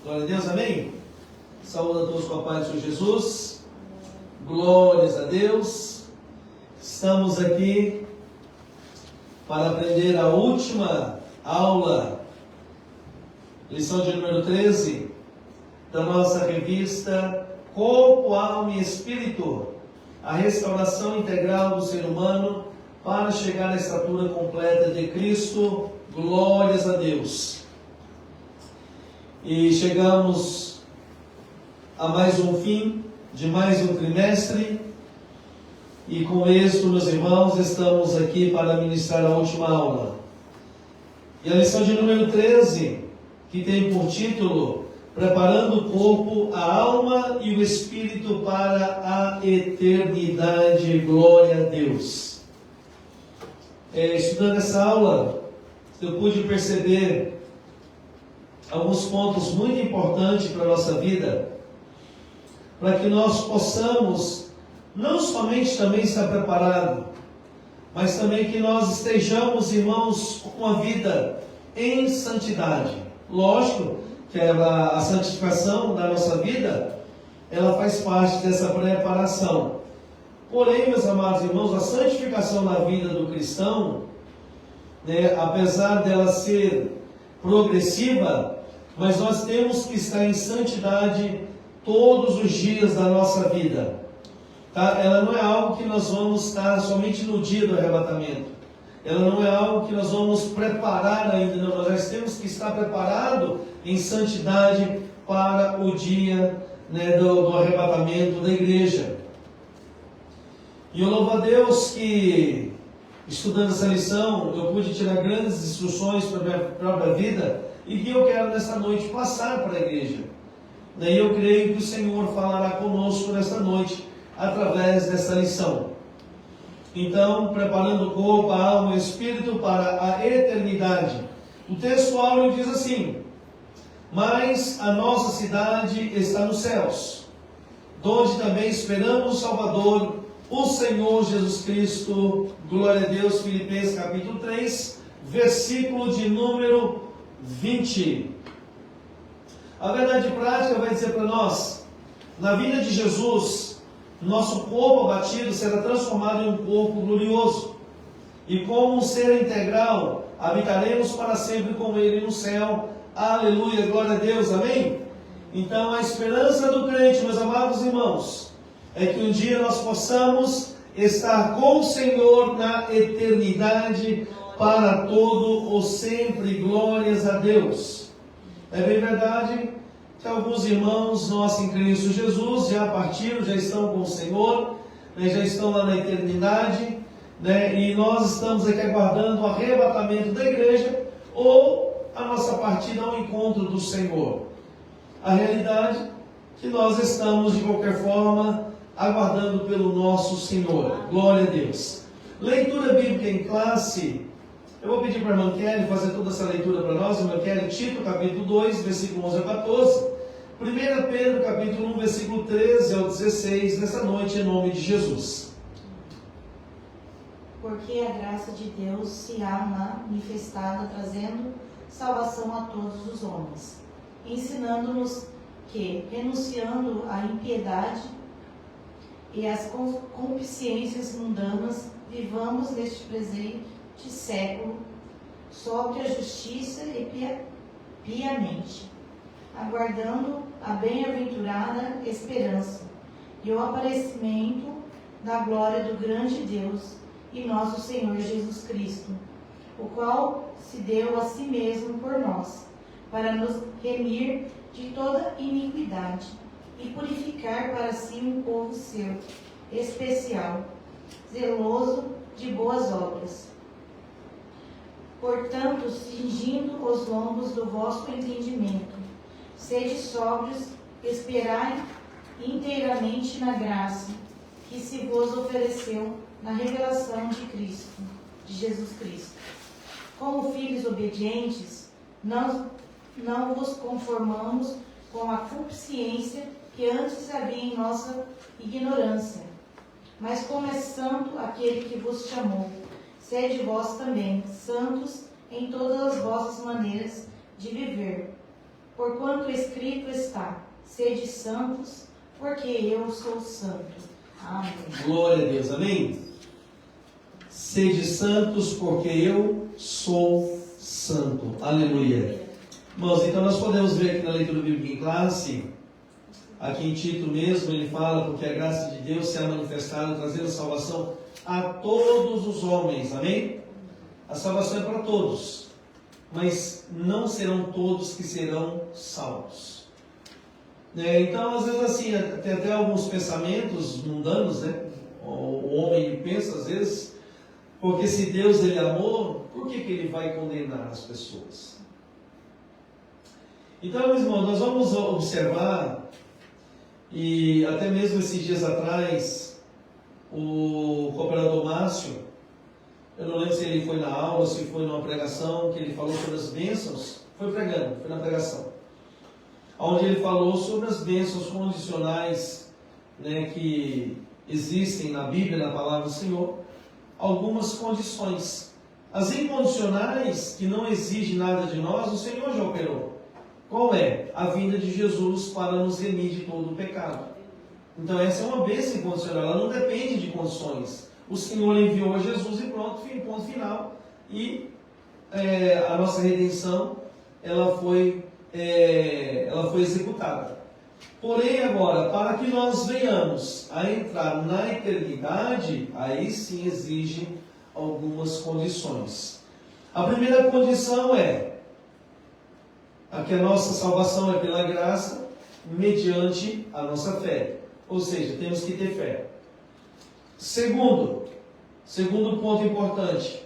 Glória a Deus, amém? Saúde a todos com a paz do Senhor Jesus. Glórias a Deus. Estamos aqui para aprender a última aula, lição de número 13, da nossa revista Corpo, Alma e Espírito, a restauração integral do ser humano para chegar à estatura completa de Cristo. Glórias a Deus. E chegamos a mais um fim de mais um trimestre, e com isso, meus irmãos, estamos aqui para ministrar a última aula. E a lição de número 13, que tem por título Preparando o Corpo, a Alma e o Espírito para a Eternidade. Glória a Deus. Estudando essa aula, eu pude perceber alguns pontos muito importantes para a nossa vida, para que nós possamos não somente também estar preparados, mas também que nós estejamos, irmãos, com a vida em santidade. Lógico que a santificação da nossa vida, ela faz parte dessa preparação. Porém, meus amados irmãos, a santificação da vida do cristão, apesar dela ser progressiva, mas nós temos que estar em santidade todos os dias da nossa vida. Tá? Ela não é algo que nós vamos estar somente no dia do arrebatamento. Ela não é algo que nós vamos preparar ainda. Não. Nós temos que estar preparados em santidade para o dia do arrebatamento da igreja. E eu louvo a Deus que, estudando essa lição, eu pude tirar grandes instruções para a minha própria vida e que eu quero nesta noite passar para a igreja. E eu creio que o Senhor falará conosco nesta noite através dessa lição. Então, preparando o corpo, a alma e o espírito para a eternidade. O texto áureo diz assim: mas a nossa cidade está nos céus, donde também esperamos o Salvador, o Senhor Jesus Cristo. Glória a Deus. Filipenses capítulo 3, versículo de número 20. A verdade prática vai dizer para nós, na vida de Jesus, nosso corpo abatido será transformado em um corpo glorioso. E como um ser integral, habitaremos para sempre com Ele no céu. Aleluia, glória a Deus, amém? Então a esperança do crente, meus amados irmãos, é que um dia nós possamos estar com o Senhor na eternidade para todo o sempre. Glórias a Deus. É bem verdade que alguns irmãos nossos em Cristo Jesus já partiram, já estão com o Senhor, já estão lá na eternidade, e nós estamos aqui aguardando o arrebatamento da igreja ou a nossa partida ao encontro do Senhor. A realidade é que nós estamos, de qualquer forma, aguardando pelo nosso Senhor. Glória a Deus. Leitura bíblica em classe. Eu vou pedir para a irmã Kelly fazer toda essa leitura para nós. Irmã Kelly, Tito, capítulo 2, versículo 11 a 14. 1 Pedro, capítulo 1, versículo 13 ao 16, nessa noite, em nome de Jesus. Porque a graça de Deus se há manifestada, trazendo salvação a todos os homens, ensinando-nos que, renunciando à impiedade e às concupiscências mundanas, vivamos neste presente século sobre a justiça e piamente, aguardando a bem-aventurada esperança e o aparecimento da glória do grande Deus e nosso Senhor Jesus Cristo, o qual se deu a si mesmo por nós, para nos remir de toda iniquidade e purificar para si um povo seu, especial, zeloso de boas obras. Portanto, cingindo os lombos do vosso entendimento, sede sóbrios, esperai inteiramente na graça que se vos ofereceu na revelação de Cristo, de Jesus Cristo. Como filhos obedientes, não vos conformamos com a consciência que antes havia em nossa ignorância, mas como é santo aquele que vos chamou, sede vós também santos em todas as vossas maneiras de viver, Porquanto escrito está: sede santos, porque eu sou santo. Amém. Glória a Deus, amém? Sede santos, porque eu sou santo. Aleluia. Irmãos, então nós podemos ver aqui na leitura bíblica em classe, aqui em Tito mesmo, ele fala: porque a graça de Deus se é manifestada, trazendo salvação a todos os homens, amém? A salvação é para todos, mas não serão todos que serão salvos. Então, às vezes assim, tem até alguns pensamentos mundanos, né? O homem pensa às vezes, porque se Deus ele é amor, por que ele vai condenar as pessoas? Então, meus irmãos, nós vamos observar, e até mesmo esses dias atrás, o cooperador Márcio, eu não lembro se ele foi na aula, se foi numa pregação, que ele falou sobre as bênçãos, foi na pregação, onde ele falou sobre as bênçãos condicionais, né, que existem na Bíblia, na palavra do Senhor, algumas condições. As incondicionais, que não exigem nada de nós, o Senhor já operou. Qual é? A vinda de Jesus para nos remir de todo o pecado. Então essa é uma bênção incondicional, ela não depende de condições. O Senhor enviou a Jesus e pronto, ponto final. E a nossa redenção, ela foi executada. Porém agora, para que nós venhamos a entrar na eternidade, aí sim exige algumas condições. A primeira condição é que a nossa salvação é pela graça, mediante a nossa fé. Ou seja, temos que ter fé. Segundo ponto importante,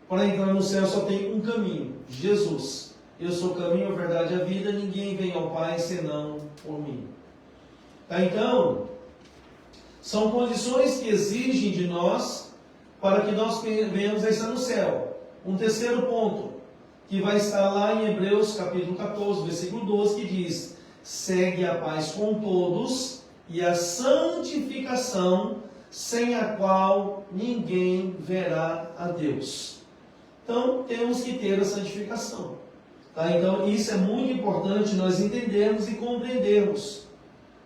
para entrar no céu só tem um caminho, Jesus. Eu sou o caminho, a verdade e a vida, ninguém vem ao Pai senão por mim. Então, são condições que exigem de nós para que nós venhamos a estar no céu. Um terceiro ponto, que vai estar lá em Hebreus capítulo 14, versículo 12, que diz: segue a paz com todos e a santificação, sem a qual ninguém verá a Deus. Então, temos que ter a santificação. Então, isso é muito importante nós entendermos e compreendermos,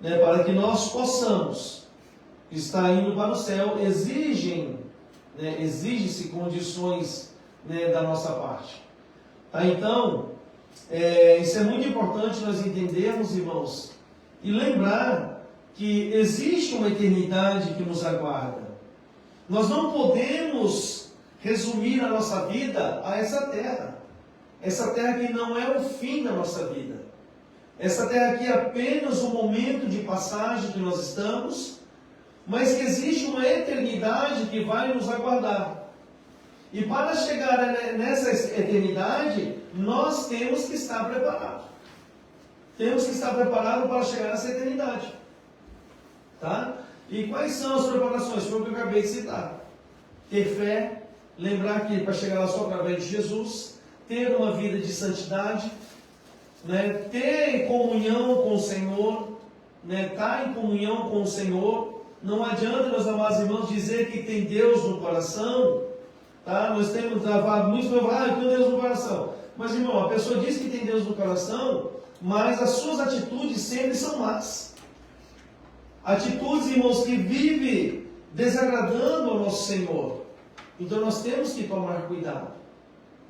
né, para que nós possamos estar indo para o céu. Exige-se condições, né, da nossa parte. Então, isso é muito importante nós entendermos, irmãos, e lembrar que existe uma eternidade que nos aguarda. Nós não podemos resumir a nossa vida a essa terra. Essa terra que não é o fim da nossa vida. Essa terra que é apenas um momento de passagem que nós estamos, mas que existe uma eternidade que vai nos aguardar. E para chegar nessa eternidade, nós temos que estar preparados. Temos que estar preparados para chegar nessa eternidade. Tá? E quais são as preparações? Foi o que eu acabei de citar. Ter fé, lembrar que para chegar lá só através de Jesus, ter uma vida de santidade, né? Ter comunhão com o Senhor, né? Estar em comunhão com o Senhor. Não adianta, meus amados irmãos, dizer que tem Deus no coração. Tá? Nós temos travado muito, eu tenho Deus no coração. Mas, irmão, a pessoa diz que tem Deus no coração, mas as suas atitudes sempre são más. Atitudes, irmãos, que vivem desagradando ao nosso Senhor. Então nós temos que tomar cuidado.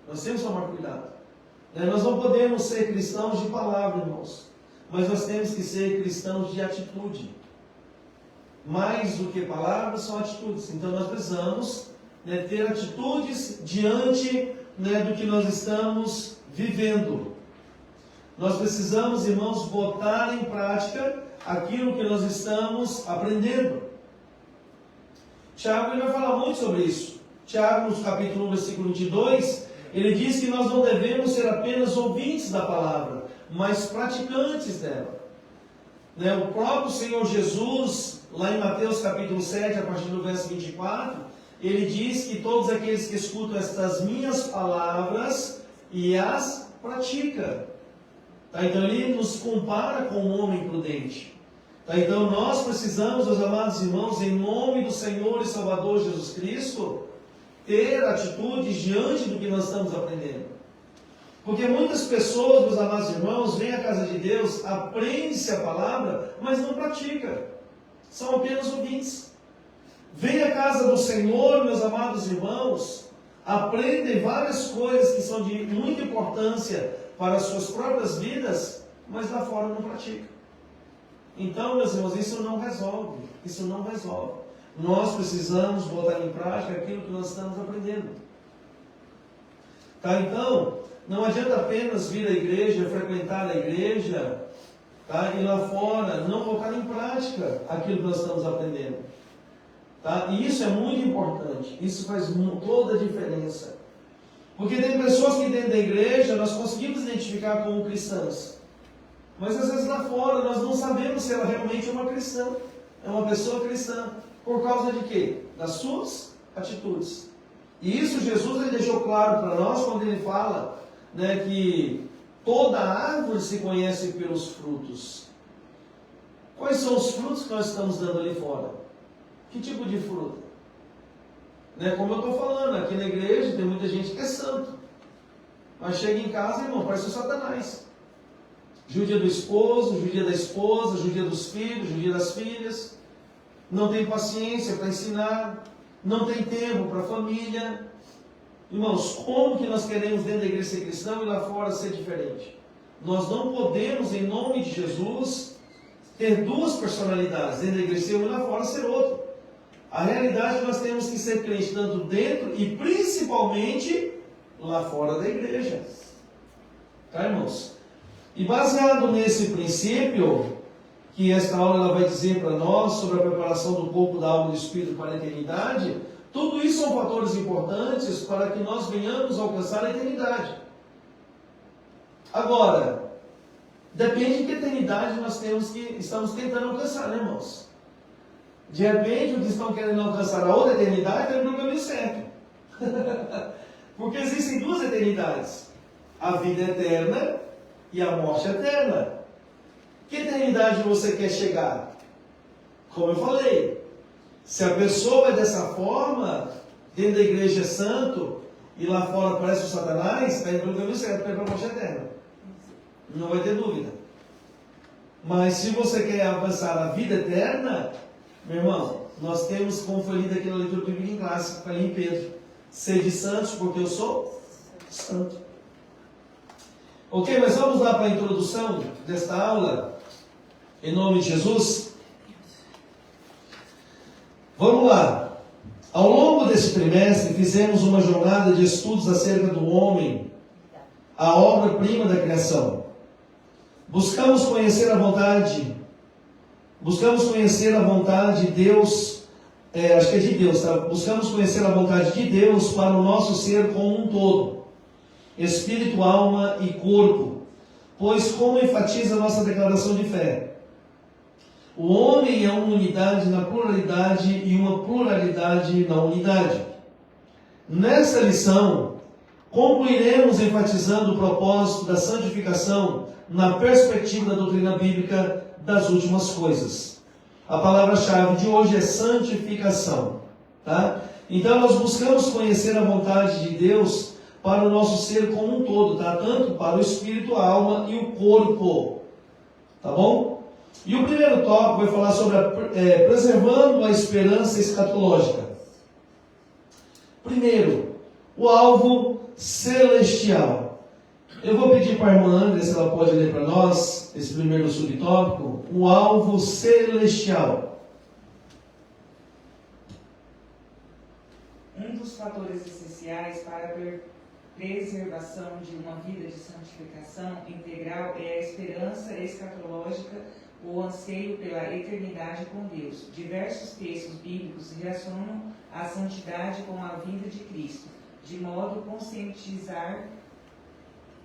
Nós não podemos ser cristãos de palavra, irmãos, mas nós temos que ser cristãos de atitude. Mais do que palavras, são atitudes. Então nós precisamos, né, ter atitudes diante, né, do que nós estamos vivendo. Nós precisamos, irmãos, botar em prática aquilo que nós estamos aprendendo. Tiago vai falar muito sobre isso. Tiago, no capítulo 1, versículo 22, ele diz que nós não devemos ser apenas ouvintes da palavra, mas praticantes dela. Né? O próprio Senhor Jesus, lá em Mateus capítulo 7, a partir do verso 24, ele diz que todos aqueles que escutam estas minhas palavras e as praticam. Tá? Então ele nos compara com um homem prudente. Tá? Então nós precisamos, meus amados irmãos, em nome do Senhor e Salvador Jesus Cristo, ter atitudes diante do que nós estamos aprendendo. Porque muitas pessoas, meus amados irmãos, vêm à casa de Deus, aprende-se a palavra, mas não pratica. São apenas ouvintes. Vêm à casa do Senhor, meus amados irmãos, aprendem várias coisas que são de muita importância para as suas próprias vidas, mas lá fora não praticam. Então, meus irmãos, isso não resolve. Isso não resolve. Nós precisamos botar em prática aquilo que nós estamos aprendendo. Tá? Então, não adianta apenas vir à igreja, frequentar a igreja, tá? E lá fora não colocar em prática aquilo que nós estamos aprendendo. Tá? E isso é muito importante. Isso faz toda a diferença. Porque tem pessoas que dentro da igreja nós conseguimos identificar como cristãs. Mas às vezes lá fora nós não sabemos se ela realmente é uma cristã. É uma pessoa cristã. Por causa de quê? Das suas atitudes. E isso Jesus ele deixou claro para nós quando ele fala, né, que toda árvore se conhece pelos frutos. Quais são os frutos que nós estamos dando ali fora? Que tipo de fruto? Né, como eu estou falando, aqui na igreja tem muita gente que é santo. Mas chega em casa, irmão, parece o Satanás. Judia do esposo, judia da esposa, judia dos filhos, judia das filhas. Não tem paciência para ensinar. Não tem tempo para a família. Irmãos, como que nós queremos dentro da igreja ser cristão e lá fora ser diferente? Nós não podemos, em nome de Jesus, ter duas personalidades, dentro da igreja ser um e lá fora ser outro. A realidade é que nós temos que ser crentes tanto dentro e principalmente lá fora da igreja. Tá, irmãos? E baseado nesse princípio, que esta aula ela vai dizer para nós sobre a preparação do corpo, da alma e do espírito para a eternidade, tudo isso são fatores importantes para que nós venhamos alcançar a eternidade. Agora, depende de que eternidade nós estamos tentando alcançar, né, irmãos? De repente, os que estão querendo alcançar a outra eternidade estão no caminho certo. Porque existem duas eternidades: a vida eterna e a morte eterna. Que eternidade você quer chegar? Como eu falei, se a pessoa é dessa forma, dentro da igreja é santo, e lá fora parece o Satanás, está indo pelo caminho certo, para ir para a morte eterna. Não vai ter dúvida. Mas se você quer alcançar a vida eterna, meu irmão, nós temos, como foi lido aqui na leitura bíblica em classe, para em Pedro, sede santos, porque eu sou santo. Ok, mas vamos lá para a introdução desta aula, em nome de Jesus. Vamos lá. Ao longo desse trimestre, fizemos uma jornada de estudos acerca do homem, a obra-prima da criação. Buscamos conhecer a vontade de Deus, acho que é de Deus, tá? Buscamos conhecer a vontade de Deus para o nosso ser como um todo, espírito, alma e corpo, pois como enfatiza a nossa declaração de fé, o homem é uma unidade na pluralidade e uma pluralidade na unidade. Nesta lição, concluiremos enfatizando o propósito da santificação na perspectiva da doutrina bíblica das últimas coisas. A palavra-chave de hoje é santificação. Tá? Então nós buscamos conhecer a vontade de Deus para o nosso ser como um todo, tá? Tanto para o espírito, a alma e o corpo. Tá bom? E o primeiro tópico vai falar sobre preservando a esperança escatológica. Primeiro, o alvo celestial. Eu vou pedir para a irmã André se ela pode ler para nós esse primeiro subtópico, o alvo celestial. Um dos fatores essenciais para a preservação de uma vida de santificação integral é a esperança escatológica, o anseio pela eternidade com Deus. Diversos textos bíblicos relacionam a santidade com a vinda de Cristo, de modo a conscientizar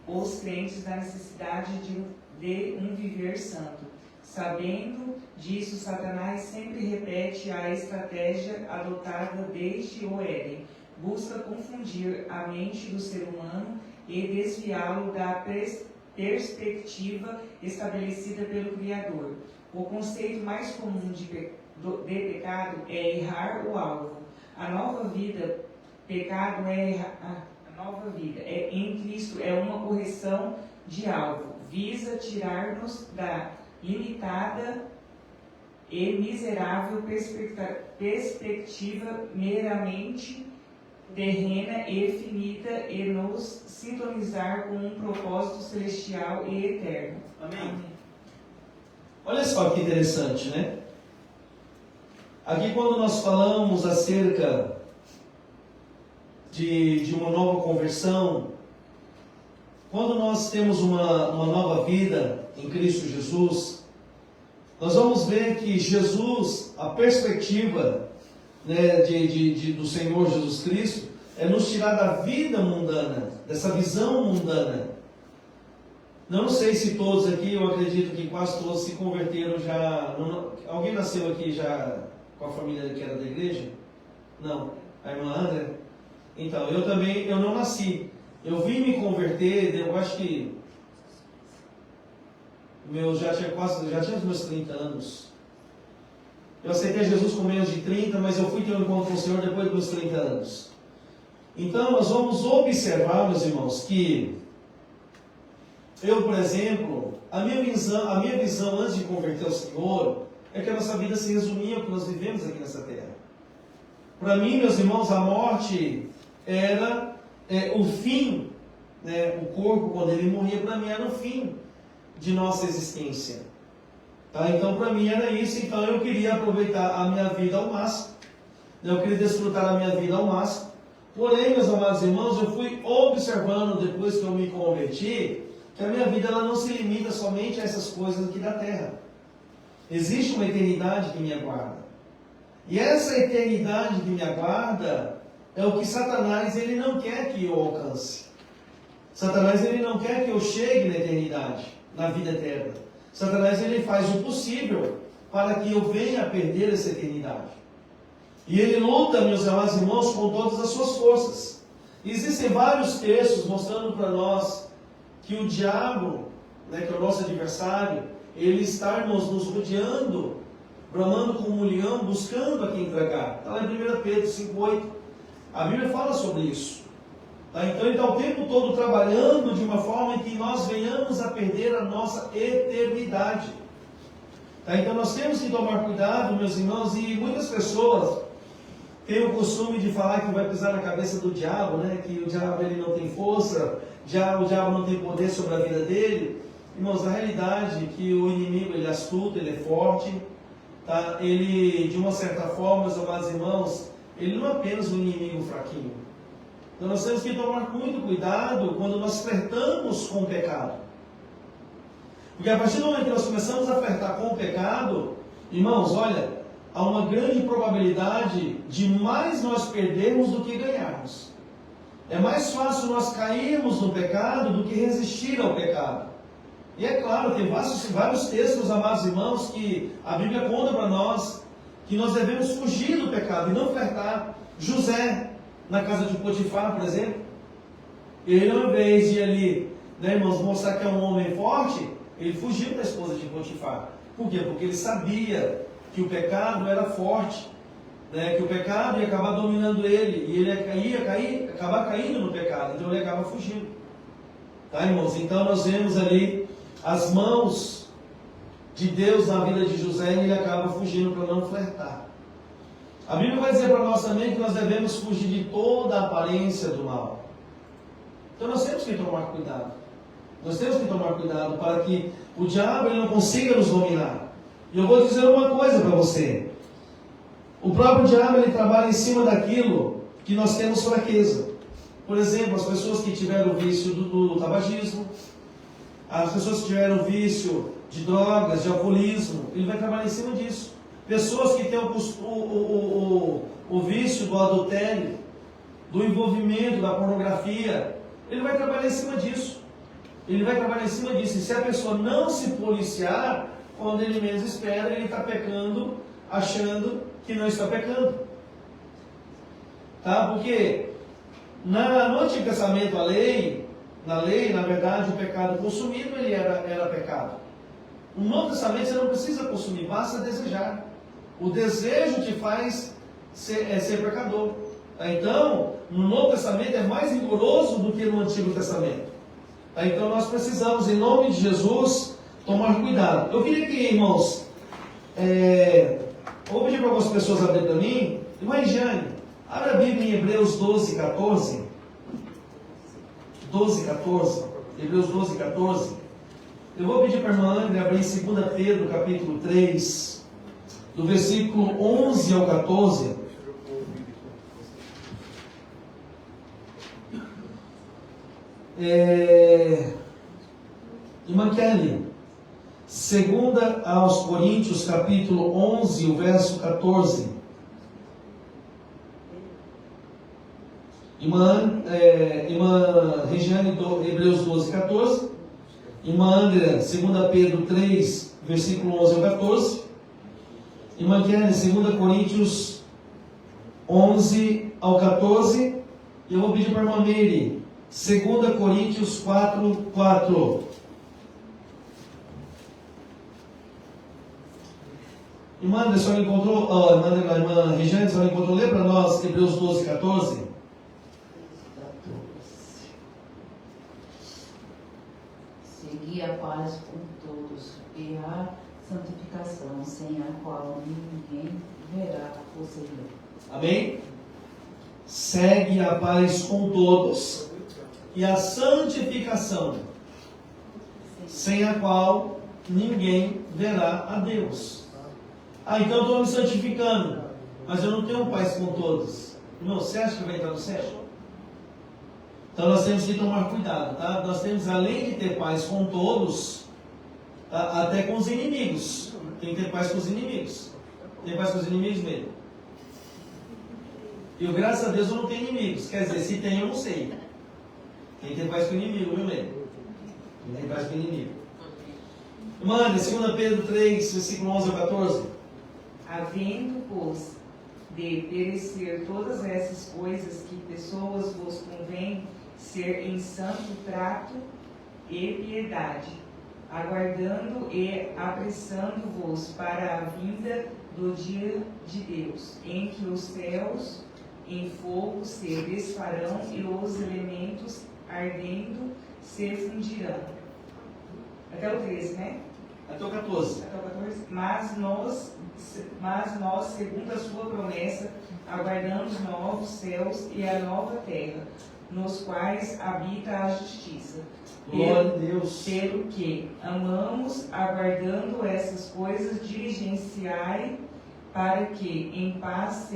os crentes da necessidade de um viver santo. Sabendo disso, Satanás sempre repete a estratégia adotada desde o Éden. Busca confundir a mente do ser humano e desviá-lo da perspectiva estabelecida pelo Criador. O conceito mais comum de pecado é errar o alvo. A nova vida, pecado é A nova vida em Cristo é uma correção de alvo, visa tirar-nos da limitada e miserável perspectiva meramente terrena e finita e nos sintonizar com um propósito celestial e eterno. Amém? Olha só que interessante, né? Aqui quando nós falamos acerca de uma nova conversão, quando nós temos uma nova vida em Cristo Jesus, nós vamos ver que Jesus, a perspectiva, né, do Senhor Jesus Cristo, é nos tirar da vida mundana, dessa visão mundana. Não sei se todos aqui, eu acredito que quase todos se converteram já. Alguém nasceu aqui já com a família que era da igreja? Não. A irmã André? Então, eu não nasci. Eu vim me converter, eu acho que já tinha os meus 30 anos. Eu aceitei Jesus com menos de 30, mas eu fui ter um encontro com o Senhor depois dos meus 30 anos. Então, nós vamos observar, meus irmãos, que eu, por exemplo, a minha visão antes de converter ao Senhor é que a nossa vida se resumia ao que nós vivemos aqui nessa terra. Para mim, meus irmãos, a morte era o fim, né? O corpo, quando ele morria, para mim era o fim de nossa existência. Tá? Então, para mim era isso. Então, eu queria aproveitar a minha vida ao máximo. Eu queria desfrutar a minha vida ao máximo. Porém, meus amados irmãos, eu fui observando depois que eu me converti, que a minha vida ela não se limita somente a essas coisas aqui da terra. Existe uma eternidade que me aguarda. E essa eternidade que me aguarda é o que Satanás ele não quer que eu alcance. Satanás ele não quer que eu chegue na eternidade, na vida eterna. Satanás ele faz o possível para que eu venha a perder essa eternidade. E ele luta, meus amados irmãos, com todas as suas forças. Existem vários textos mostrando para nós que o diabo, né, que é o nosso adversário, ele está nos rodeando, bramando como um leão, buscando a quem tragar. Está lá em 1 Pedro 5,8. A Bíblia fala sobre isso. Tá? Então ele está o tempo todo trabalhando de uma forma em que nós venhamos a perder a nossa eternidade. Tá? Então nós temos que tomar cuidado, meus irmãos, e muitas pessoas têm o costume de falar que vai pisar na cabeça do diabo, né? Que o diabo ele não tem força, o diabo não tem poder sobre a vida dele. Irmãos, a realidade é que o inimigo ele é astuto, ele é forte, tá? Ele, de uma certa forma, meus amados irmãos, ele não é apenas um inimigo fraquinho. Então nós temos que tomar muito cuidado quando nós flertamos com o pecado. Porque a partir do momento que nós começamos a flertar com o pecado, irmãos, olha, há uma grande probabilidade de mais nós perdermos do que ganharmos. É mais fácil nós cairmos no pecado do que resistir ao pecado. E é claro, tem vários textos, amados irmãos, que a Bíblia conta para nós que nós devemos fugir do pecado e não flertar. José, na casa de Potifar, por exemplo, ele ao invés de ali, né, irmãos, mostrar que é um homem forte, ele fugiu da esposa de Potifar. Por quê? Porque ele sabia que o pecado era forte, né, que o pecado ia acabar dominando ele, e ele ia acabar caindo no pecado, então ele acaba fugindo. Tá, irmãos? Então nós vemos ali as mãos de Deus na vida de José, e ele acaba fugindo para não flertar. A Bíblia vai dizer para nós também que nós devemos fugir de toda a aparência do mal. Então nós temos que tomar cuidado. Nós temos que tomar cuidado para que o diabo ele não consiga nos dominar. E eu vou dizer uma coisa para você. O próprio diabo ele trabalha em cima daquilo que nós temos fraqueza. Por exemplo, as pessoas que tiveram o vício do tabagismo, as pessoas que tiveram o vício de drogas, de alcoolismo, ele vai trabalhar em cima disso. Pessoas que têm o vício do adultério, do envolvimento, da pornografia, ele vai trabalhar em cima disso. Ele vai trabalhar em cima disso. E se a pessoa não se policiar, quando ele menos espera, ele está pecando, achando que não está pecando. Tá? Porque no Antigo Testamento, na lei, na verdade, o pecado consumido ele era pecado. No Novo Testamento você não precisa consumir, basta desejar. O desejo te faz ser pecador. Então, no Novo Testamento é mais rigoroso do que no Antigo Testamento. Então nós precisamos, em nome de Jesus, tomar cuidado. Eu queria que, irmãos, vou pedir para algumas pessoas abrirem para mim. Irmã Regiane, abre a Bíblia em Hebreus 12, 14. 12, 14. Hebreus 12, 14. Eu vou pedir para a irmã André abrir em 2 Pedro, capítulo 3, do versículo 11 ao 14. Irmã Kelly, 2 aos Coríntios, capítulo 11, o verso 14. Irmã Regiane, Hebreus 12, 14. Irmã André, 2 Pedro 3, versículo 11 ao 14. Irmã Kelly, 2 Coríntios 11 ao 14. E eu vou pedir para a irmã Meire, 2 Coríntios 4, 4. Irmã André, a senhora encontrou, irmã Regiane, a senhora encontrou? Lê para nós Hebreus 12, 14. Segui a paz com todos e a santificação, sem a qual ninguém verá o Senhor. Amém? Segue a paz com todos e a santificação, sem a qual ninguém verá a Deus. Então eu estou me santificando, mas eu não tenho paz com todos. Irmão, você acha que vai entrar no céu? Então nós temos que tomar cuidado, tá? Nós temos, além de ter paz com todos, até com os inimigos. Tem que ter paz com os inimigos. Tem paz com os inimigos mesmo. E eu, graças a Deus, eu não tenho inimigos. Quer dizer, se tem, eu não sei. Tem que ter paz com o inimigo, viu mesmo? Tem que ter paz com o inimigo. Manda, 2 Pedro 3, versículo 11 ao 14. Havendo, pois, de perecer todas essas coisas que pessoas vos convém ser em santo trato e piedade, aguardando e apressando-vos para a vinda do dia de Deus, em que os céus em fogo se desfarão e os elementos ardendo se fundirão. Até o 13, né? Até o 14. Até o 14. Mas nós, segundo a sua promessa, aguardamos novos céus e a nova terra, nos quais habita a justiça. Glória a Deus. Pelo que amamos, aguardando essas coisas, diligenciai para que em paz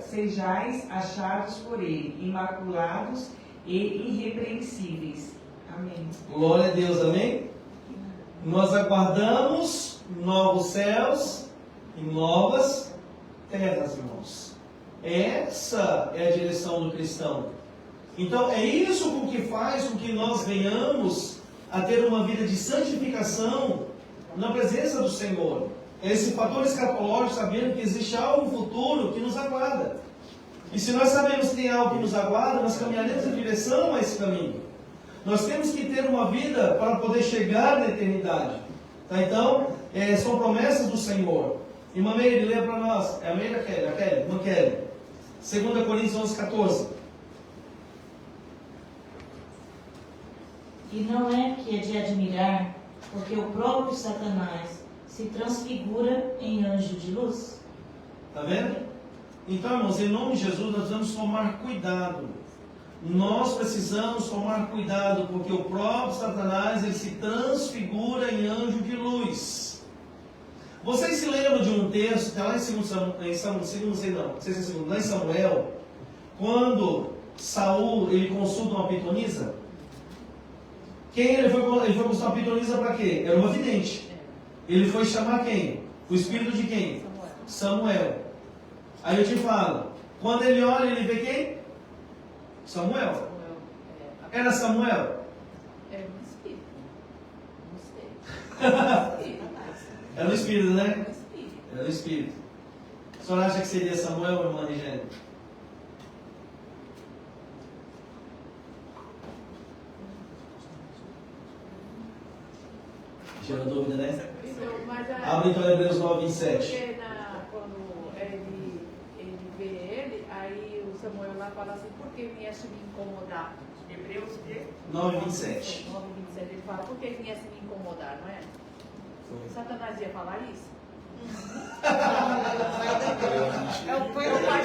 sejais achados por Ele, imaculados e irrepreensíveis. Amém. Glória a Deus, amém? Nós aguardamos novos céus e novas terras, irmãos. Essa é a direção do cristão. Então, é isso que faz com que nós venhamos a ter uma vida de santificação na presença do Senhor. Esse fator escatológico, sabendo que existe algo futuro que nos aguarda. E se nós sabemos que tem algo que nos aguarda, nós caminharemos em direção a esse caminho. Nós temos que ter uma vida para poder chegar na eternidade. Tá? Então, são promessas do Senhor. Irmã Meire, lê para nós. É a Meire, a Kelly? Irmã Kelly. 2 Coríntios 11, 14. E não é que é de admirar, porque o próprio Satanás se transfigura em anjo de luz. Está vendo? Então, irmãos, em nome de Jesus, nós vamos tomar cuidado. Nós precisamos tomar cuidado, porque o próprio Satanás, ele se transfigura em anjo de luz. Vocês se lembram de um texto, está lá em Samuel, quando Saul, ele consulta uma pitonisa? Quem ele foi consultar uma pitonisa para quê? Era uma vidente. Ele foi chamar quem? O espírito de quem? Samuel. Aí eu te falo, quando ele olha, ele vê quem? Samuel. Era Samuel? Era um espírito. Não sei. Era o espírito, né? Era um espírito. Era o espírito. A senhora acha que seria Samuel, irmã Regiane? Tira dúvida, né? Abre então Hebreus 9, 27. Porque quando ele vê ele, aí os ela fala assim, por que viesse me incomodar? Hebreus o quê? 9:27. 9:27, ele fala, por que viesse me incomodar, não é? Satanás ia falar isso? Foi o pai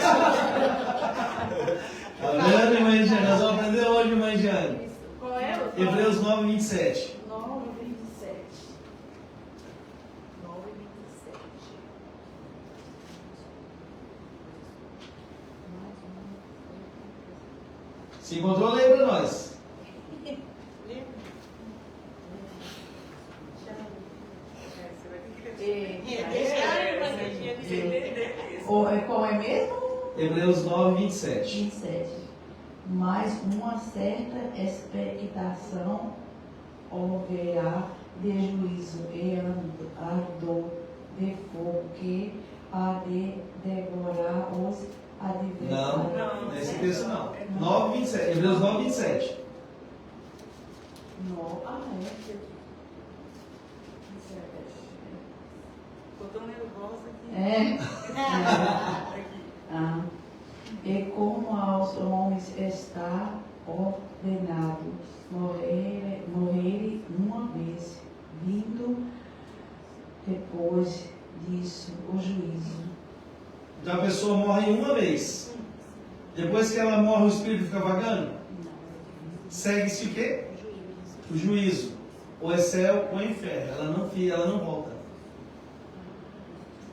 Tá vendo, irmã Jane? Nós vamos aprender hoje, irmã Jane. Qual é o Hebreus 9:27. 9:27. 9:27. Se encontrou, lê para nós. Qual é mesmo? Hebreus 9:27. 27. Mas uma certa expectação haverá de juízo e ardor de fogo que há de devorar os adversários. Não, nesse texto não. 9:27. Hebreus 9:27. Não, Estou tão nervosa aqui. é. E como aos homens está ordenado morrer uma vez, vindo depois disso o juízo. Então a pessoa morre uma vez. Depois que ela morre, o espírito fica vagando? Segue-se o quê? O juízo. Ou é céu ou é inferno. Ela não volta.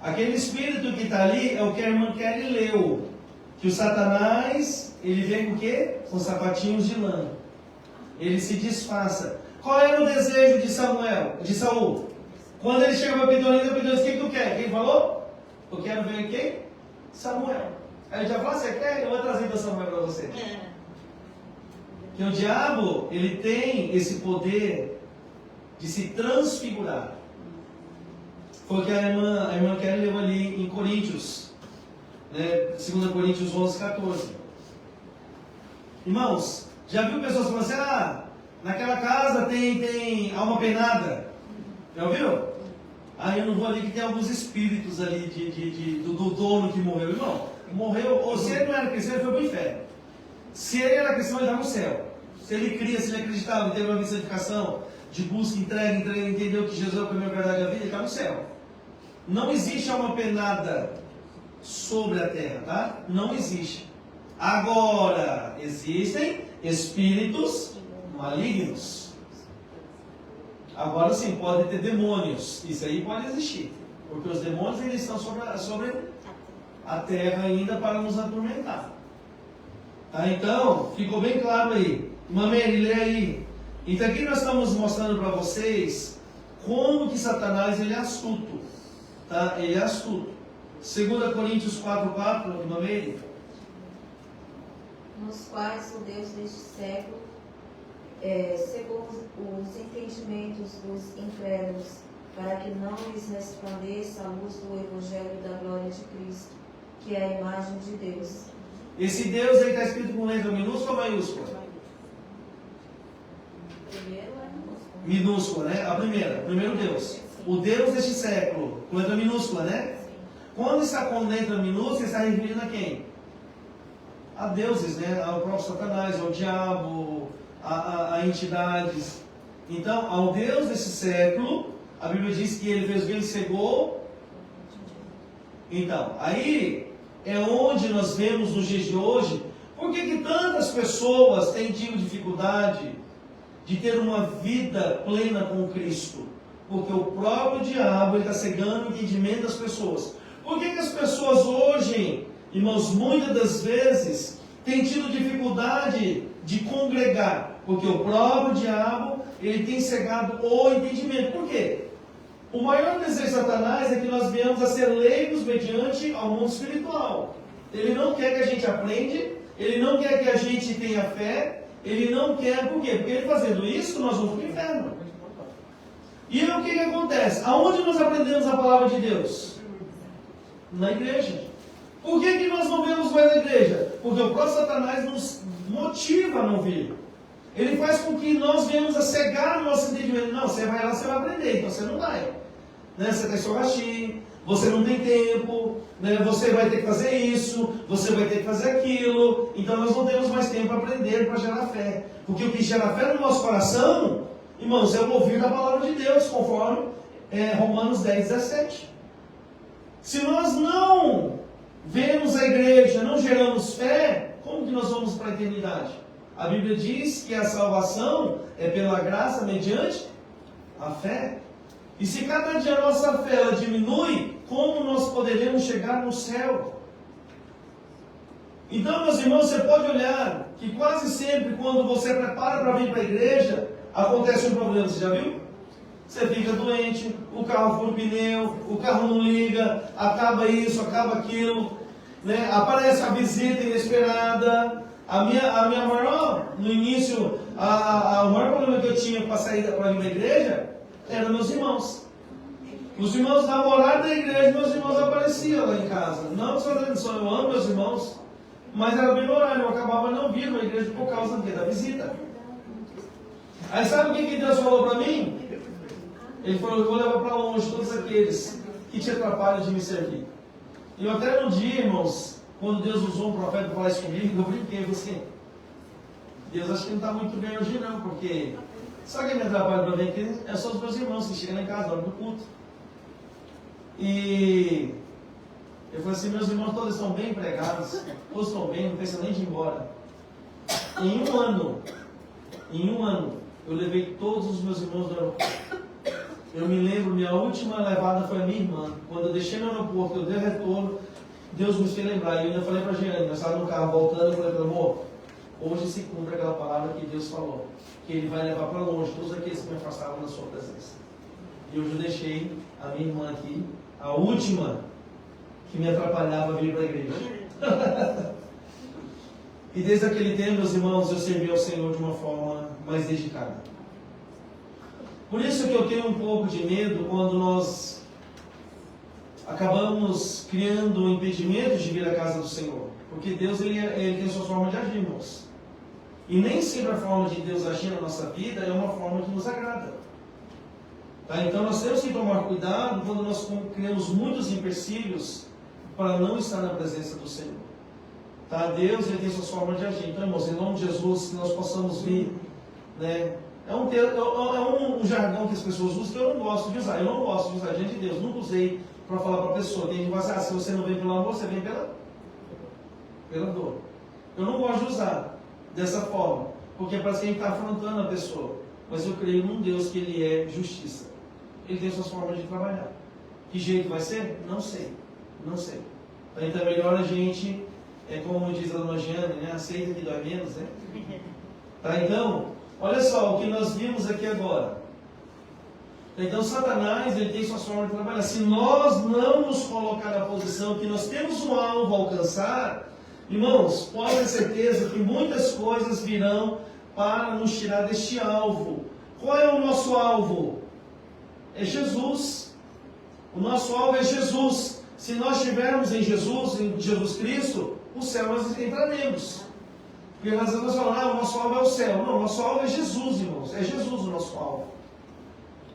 Aquele espírito que está ali é o que a irmã Kelly leu. Que o Satanás, ele vem com o quê? Com sapatinhos de lã. Ele se disfarça. Qual era o desejo de Saul? Quando ele chegou para Pedro, Pedro disse, o que tu quer? Quem falou? Eu quero ver quem? Samuel. Aí ele já falou, você quer? Eu vou trazer então Samuel para você. Que o diabo, ele tem esse poder de se transfigurar. Foi o que a irmã Kelly leu ali em Coríntios. 2 Coríntios 11:14. Irmãos, já viu pessoas falando assim, naquela casa tem alma penada? Já ouviu? Eu não vou ali que tem alguns espíritos ali do dono que morreu. Irmão, morreu, ou se ele não era cristão, ele foi para o inferno. Se ele era cristão, ele está no céu. Se ele cria, se ele acreditava, ele teve uma santificação de busca, entrega, entendeu que Jesus é o caminho, a verdade e a vida, ele está no céu. Não existe alma penada sobre a terra, tá? Não existe. Agora, existem espíritos malignos. Agora sim, pode ter demônios. Isso aí pode existir. Porque os demônios ainda estão sobre a terra ainda para nos atormentar. Tá? Então, ficou bem claro aí. Mamãe, lê aí. Então aqui nós estamos mostrando para vocês como que Satanás ele é astuto. Tá? Ele é astuto. 2 Coríntios 4:4, irmã Meire. Nos quais o Deus deste século, segundo os entendimentos dos incrédulos, para que não lhes resplandeça a luz do Evangelho da glória de Cristo, que é a imagem de Deus. Esse Deus aí está escrito com letra minúscula ou maiúscula? Primeiro é minúsculo. Minúscula, né? Primeiro Deus. O Deus deste século, com letra minúscula, né? Quando está com letra minúscula, está referindo a quem? A deuses, né? Ao próprio Satanás, ao diabo, a entidades. Então, ao Deus desse século, a Bíblia diz que ele fez o que? Ele cegou. Então, aí é onde nós vemos nos dias de hoje, por que tantas pessoas têm tido dificuldade de ter uma vida plena com Cristo? Porque o próprio diabo está cegando o entendimento das pessoas. Por que as pessoas hoje, irmãos, muitas das vezes, têm tido dificuldade de congregar? Porque o próprio diabo, ele tem cegado o entendimento. Por quê? O maior desejo de Satanás é que nós venhamos a ser leigos mediante ao mundo espiritual. Ele não quer que a gente aprenda, ele não quer que a gente tenha fé, ele não quer, por quê? Porque ele fazendo isso, nós vamos para o inferno. E o que acontece? Aonde nós aprendemos a palavra de Deus? Na igreja. Por que nós não vemos mais na igreja? Porque o próprio Satanás nos motiva a não vir. Ele faz com que nós venhamos a cegar o nosso entendimento. Não, você vai lá, você vai aprender, então você não vai. Né? Você está em seu gastinho, você não tem tempo, né? Você vai ter que fazer isso, você vai ter que fazer aquilo. Então nós não temos mais tempo para aprender, para gerar fé. Porque o que gera fé no nosso coração, irmãos, é o ouvir da palavra de Deus, conforme Romanos 10, 17. Se nós não vemos a igreja, não geramos fé, como que nós vamos para a eternidade? A Bíblia diz que a salvação é pela graça mediante a fé. E se cada dia a nossa fé ela diminui, como nós poderemos chegar no céu? Então, meus irmãos, você pode olhar que quase sempre quando você prepara para vir para a igreja, acontece um problema, você já viu? Você fica doente, o carro fura o pneu, o carro não liga, acaba isso, acaba aquilo, né? Aparece a visita inesperada. A minha maior, no início, o maior problema que eu tinha para sair para vir para a igreja eram meus irmãos. Os irmãos namorados da igreja, meus irmãos apareciam lá em casa. Não só eu amo meus irmãos, mas era bem no horário, eu acabava não vindo à igreja por causa da visita. Aí sabe o que Deus falou para mim? Ele falou, eu vou levar para longe todos aqueles que te atrapalham de me servir. E eu até no dia, irmãos, quando Deus usou um profeta para falar isso comigo, eu brinquei assim, Deus acho que não está muito bem hoje não, porque só quem me atrapalha para vir aqui é só os meus irmãos que chegam lá em casa, na hora do culto. E eu falei assim, meus irmãos todos estão bem empregados, todos estão bem, não pensam nem de ir embora. Em um ano, eu levei todos os meus irmãos do aeroporto. Eu me lembro, minha última levada foi a minha irmã. Quando eu deixei no aeroporto, eu dei retorno, Deus me fez lembrar. E eu ainda falei para a Jeane, nós estávamos no carro voltando, eu falei para ela, amor, hoje se cumpre aquela palavra que Deus falou, que Ele vai levar para longe todos aqueles que me afastavam da sua presença. E hoje eu deixei a minha irmã aqui, a última que me atrapalhava a vir para a igreja. E desde aquele tempo, meus irmãos, eu servi ao Senhor de uma forma mais dedicada. Por isso que eu tenho um pouco de medo quando nós acabamos criando impedimentos de vir à casa do Senhor. Porque Deus ele tem sua forma de agir, irmãos. E nem sempre a forma de Deus agir na nossa vida é uma forma que nos agrada. Tá? Então nós temos que tomar cuidado quando nós criamos muitos empecilhos para não estar na presença do Senhor. Tá? Deus ele tem sua forma de agir. Então, irmãos, em nome de Jesus, que nós possamos vir, né? É um jargão que as pessoas usam que eu não gosto de usar. Eu não gosto de usar diante de Deus. Nunca usei para falar para a pessoa. Tem gente que fala assim, se você não vem pelo amor, você vem pela dor. Eu não gosto de usar dessa forma, porque parece que a gente está afrontando a pessoa. Mas eu creio num Deus que Ele é justiça. Ele tem suas formas de trabalhar. Que jeito vai ser? Não sei. Não sei. Então é melhor a gente, como diz a dona Jeane, né? Aceita que dói menos, né? Tá, então, olha só o que nós vimos aqui agora. Então Satanás ele tem suas formas de trabalhar. Se nós não nos colocar na posição que nós temos um alvo a alcançar, irmãos, pode ter certeza que muitas coisas virão para nos tirar deste alvo. Qual é o nosso alvo? É Jesus. O nosso alvo é Jesus. Se nós estivermos em Jesus Cristo, o céu nós entraremos. Porque às vezes nós falamos, o nosso alvo é o céu. Não, o nosso alvo é Jesus, irmãos. É Jesus o nosso alvo.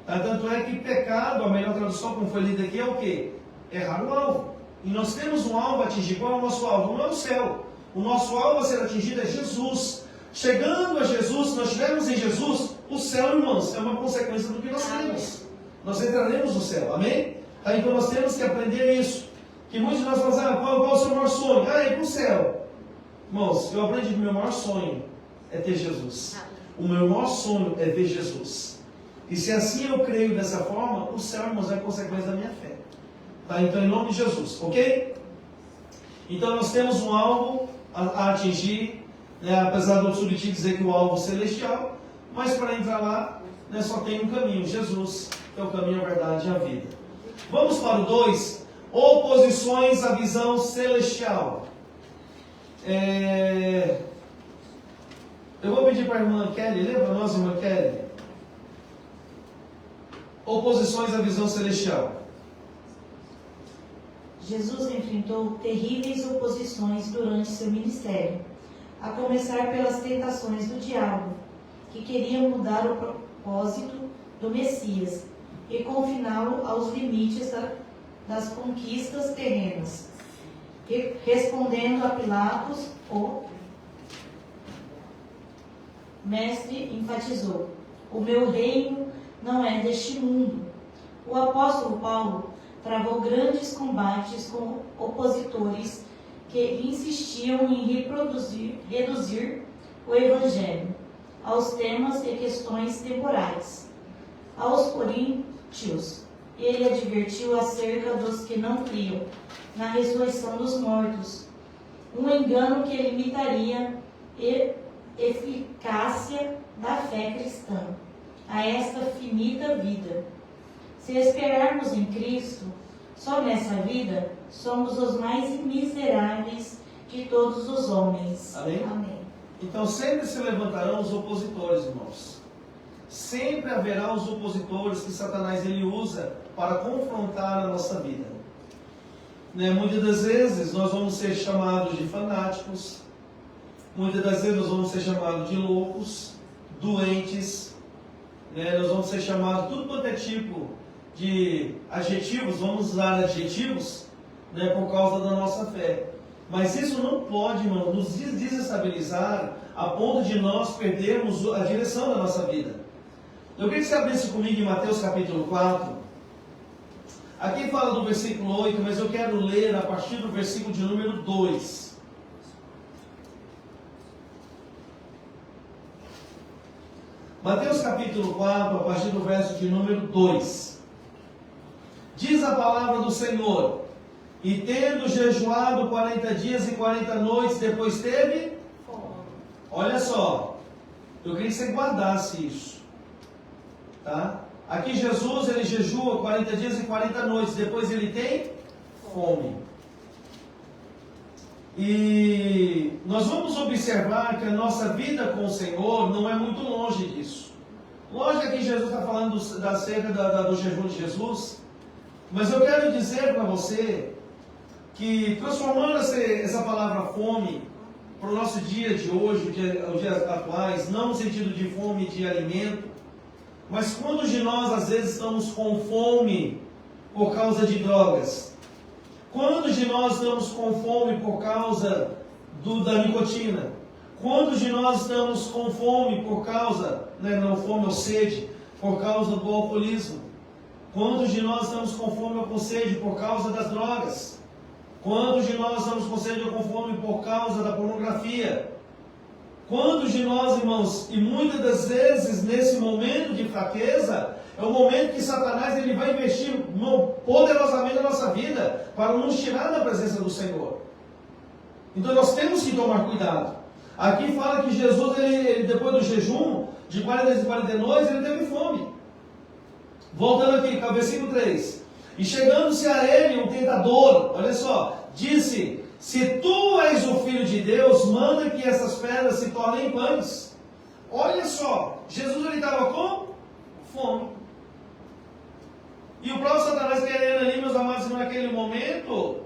Tá? Tanto é que pecado, a melhor tradução, como foi lida aqui, é o quê? Errar o alvo. E nós temos um alvo a atingir. Qual é o nosso alvo? Não é o céu. O nosso alvo a ser atingido é Jesus. Chegando a Jesus, se nós estivermos em Jesus, o céu, irmãos, é uma consequência do que nós temos. Nós entraremos no céu. Amém? Tá? Então nós temos que aprender isso. Que muitos de nós falam, qual é o seu maior sonho? É ir para o céu. Irmãos, eu aprendi que o meu maior sonho é ter Jesus. O meu maior sonho é ver Jesus. E se assim eu creio dessa forma, o céu, irmãos, é a consequência da minha fé. Tá? Então, em nome de Jesus, ok? Então, nós temos um alvo a atingir, né? Apesar do subtítulo dizer que o alvo é celestial, mas para entrar lá, né, só tem um caminho, Jesus, que é o caminho, a verdade e a vida. Vamos para o 2, oposições à visão celestial. Eu vou pedir para a irmã Kelly, lembra para nós, irmã Kelly? Oposições à visão celestial. Jesus enfrentou terríveis oposições durante seu ministério, a começar pelas tentações do diabo, que queria mudar o propósito do Messias e confiná-lo aos limites da das conquistas terrenas. Respondendo a Pilatos, o mestre enfatizou: o meu reino não é deste mundo. O apóstolo Paulo travou grandes combates com opositores que insistiam em reduzir o Evangelho aos temas e questões temporais. Aos coríntios, ele advertiu acerca dos que não criam na ressurreição dos mortos, um engano que limitaria a eficácia da fé cristã a esta finita vida. Se esperarmos em Cristo, só nessa vida, somos os mais miseráveis de todos os homens. Amém? Amém. Então sempre se levantarão os opositores, irmãos. Sempre haverá os opositores que Satanás ele usa para confrontar a nossa vida. Muitas das vezes nós vamos ser chamados de fanáticos, muitas das vezes nós vamos ser chamados de loucos, doentes, nós vamos ser chamados de tudo quanto é tipo de adjetivos, vamos usar adjetivos por causa da nossa fé. Mas isso não pode, irmão, nos desestabilizar a ponto de nós perdermos a direção da nossa vida. Eu queria que você abrisse comigo em Mateus capítulo 4. Aqui fala do versículo 8, mas eu quero ler a partir do versículo de número 2. Mateus capítulo 4, a partir do verso de número 2. Diz a palavra do Senhor: e tendo jejuado 40 dias e 40 noites, depois teve fome. Olha só, eu queria que você guardasse isso. Tá? Aqui Jesus, ele jejua 40 dias e 40 noites, depois ele tem fome. E nós vamos observar que a nossa vida com o Senhor não é muito longe disso. Lógico que Jesus está falando acerca do jejum de Jesus, mas eu quero dizer para você que transformando essa palavra fome para o nosso dia de hoje, os dias atuais, não no sentido de fome de alimento, mas quantos de nós às vezes estamos com fome por causa de drogas? Quantos de nós estamos com fome por causa da nicotina? Quantos de nós estamos com fome por causa, não fome ou sede, por causa do alcoolismo? Quantos de nós estamos com fome ou com sede por causa das drogas? Quantos de nós estamos com sede ou com fome por causa da pornografia? Quantos de nós, irmãos, e muitas das vezes nesse momento de fraqueza, é o momento que Satanás ele vai investir poderosamente na nossa vida para nos tirar da presença do Senhor. Então nós temos que tomar cuidado. Aqui fala que Jesus, ele depois do jejum de 40 e 40 noites, ele teve fome. Voltando aqui, versículo 3. E chegando-se a ele um tentador, olha só, disse: se tu és o Filho de Deus, manda que essas pedras se tornem pães. Olha só, Jesus ele estava com fome. E o próprio Satanás querendo ali, meus amados, naquele momento,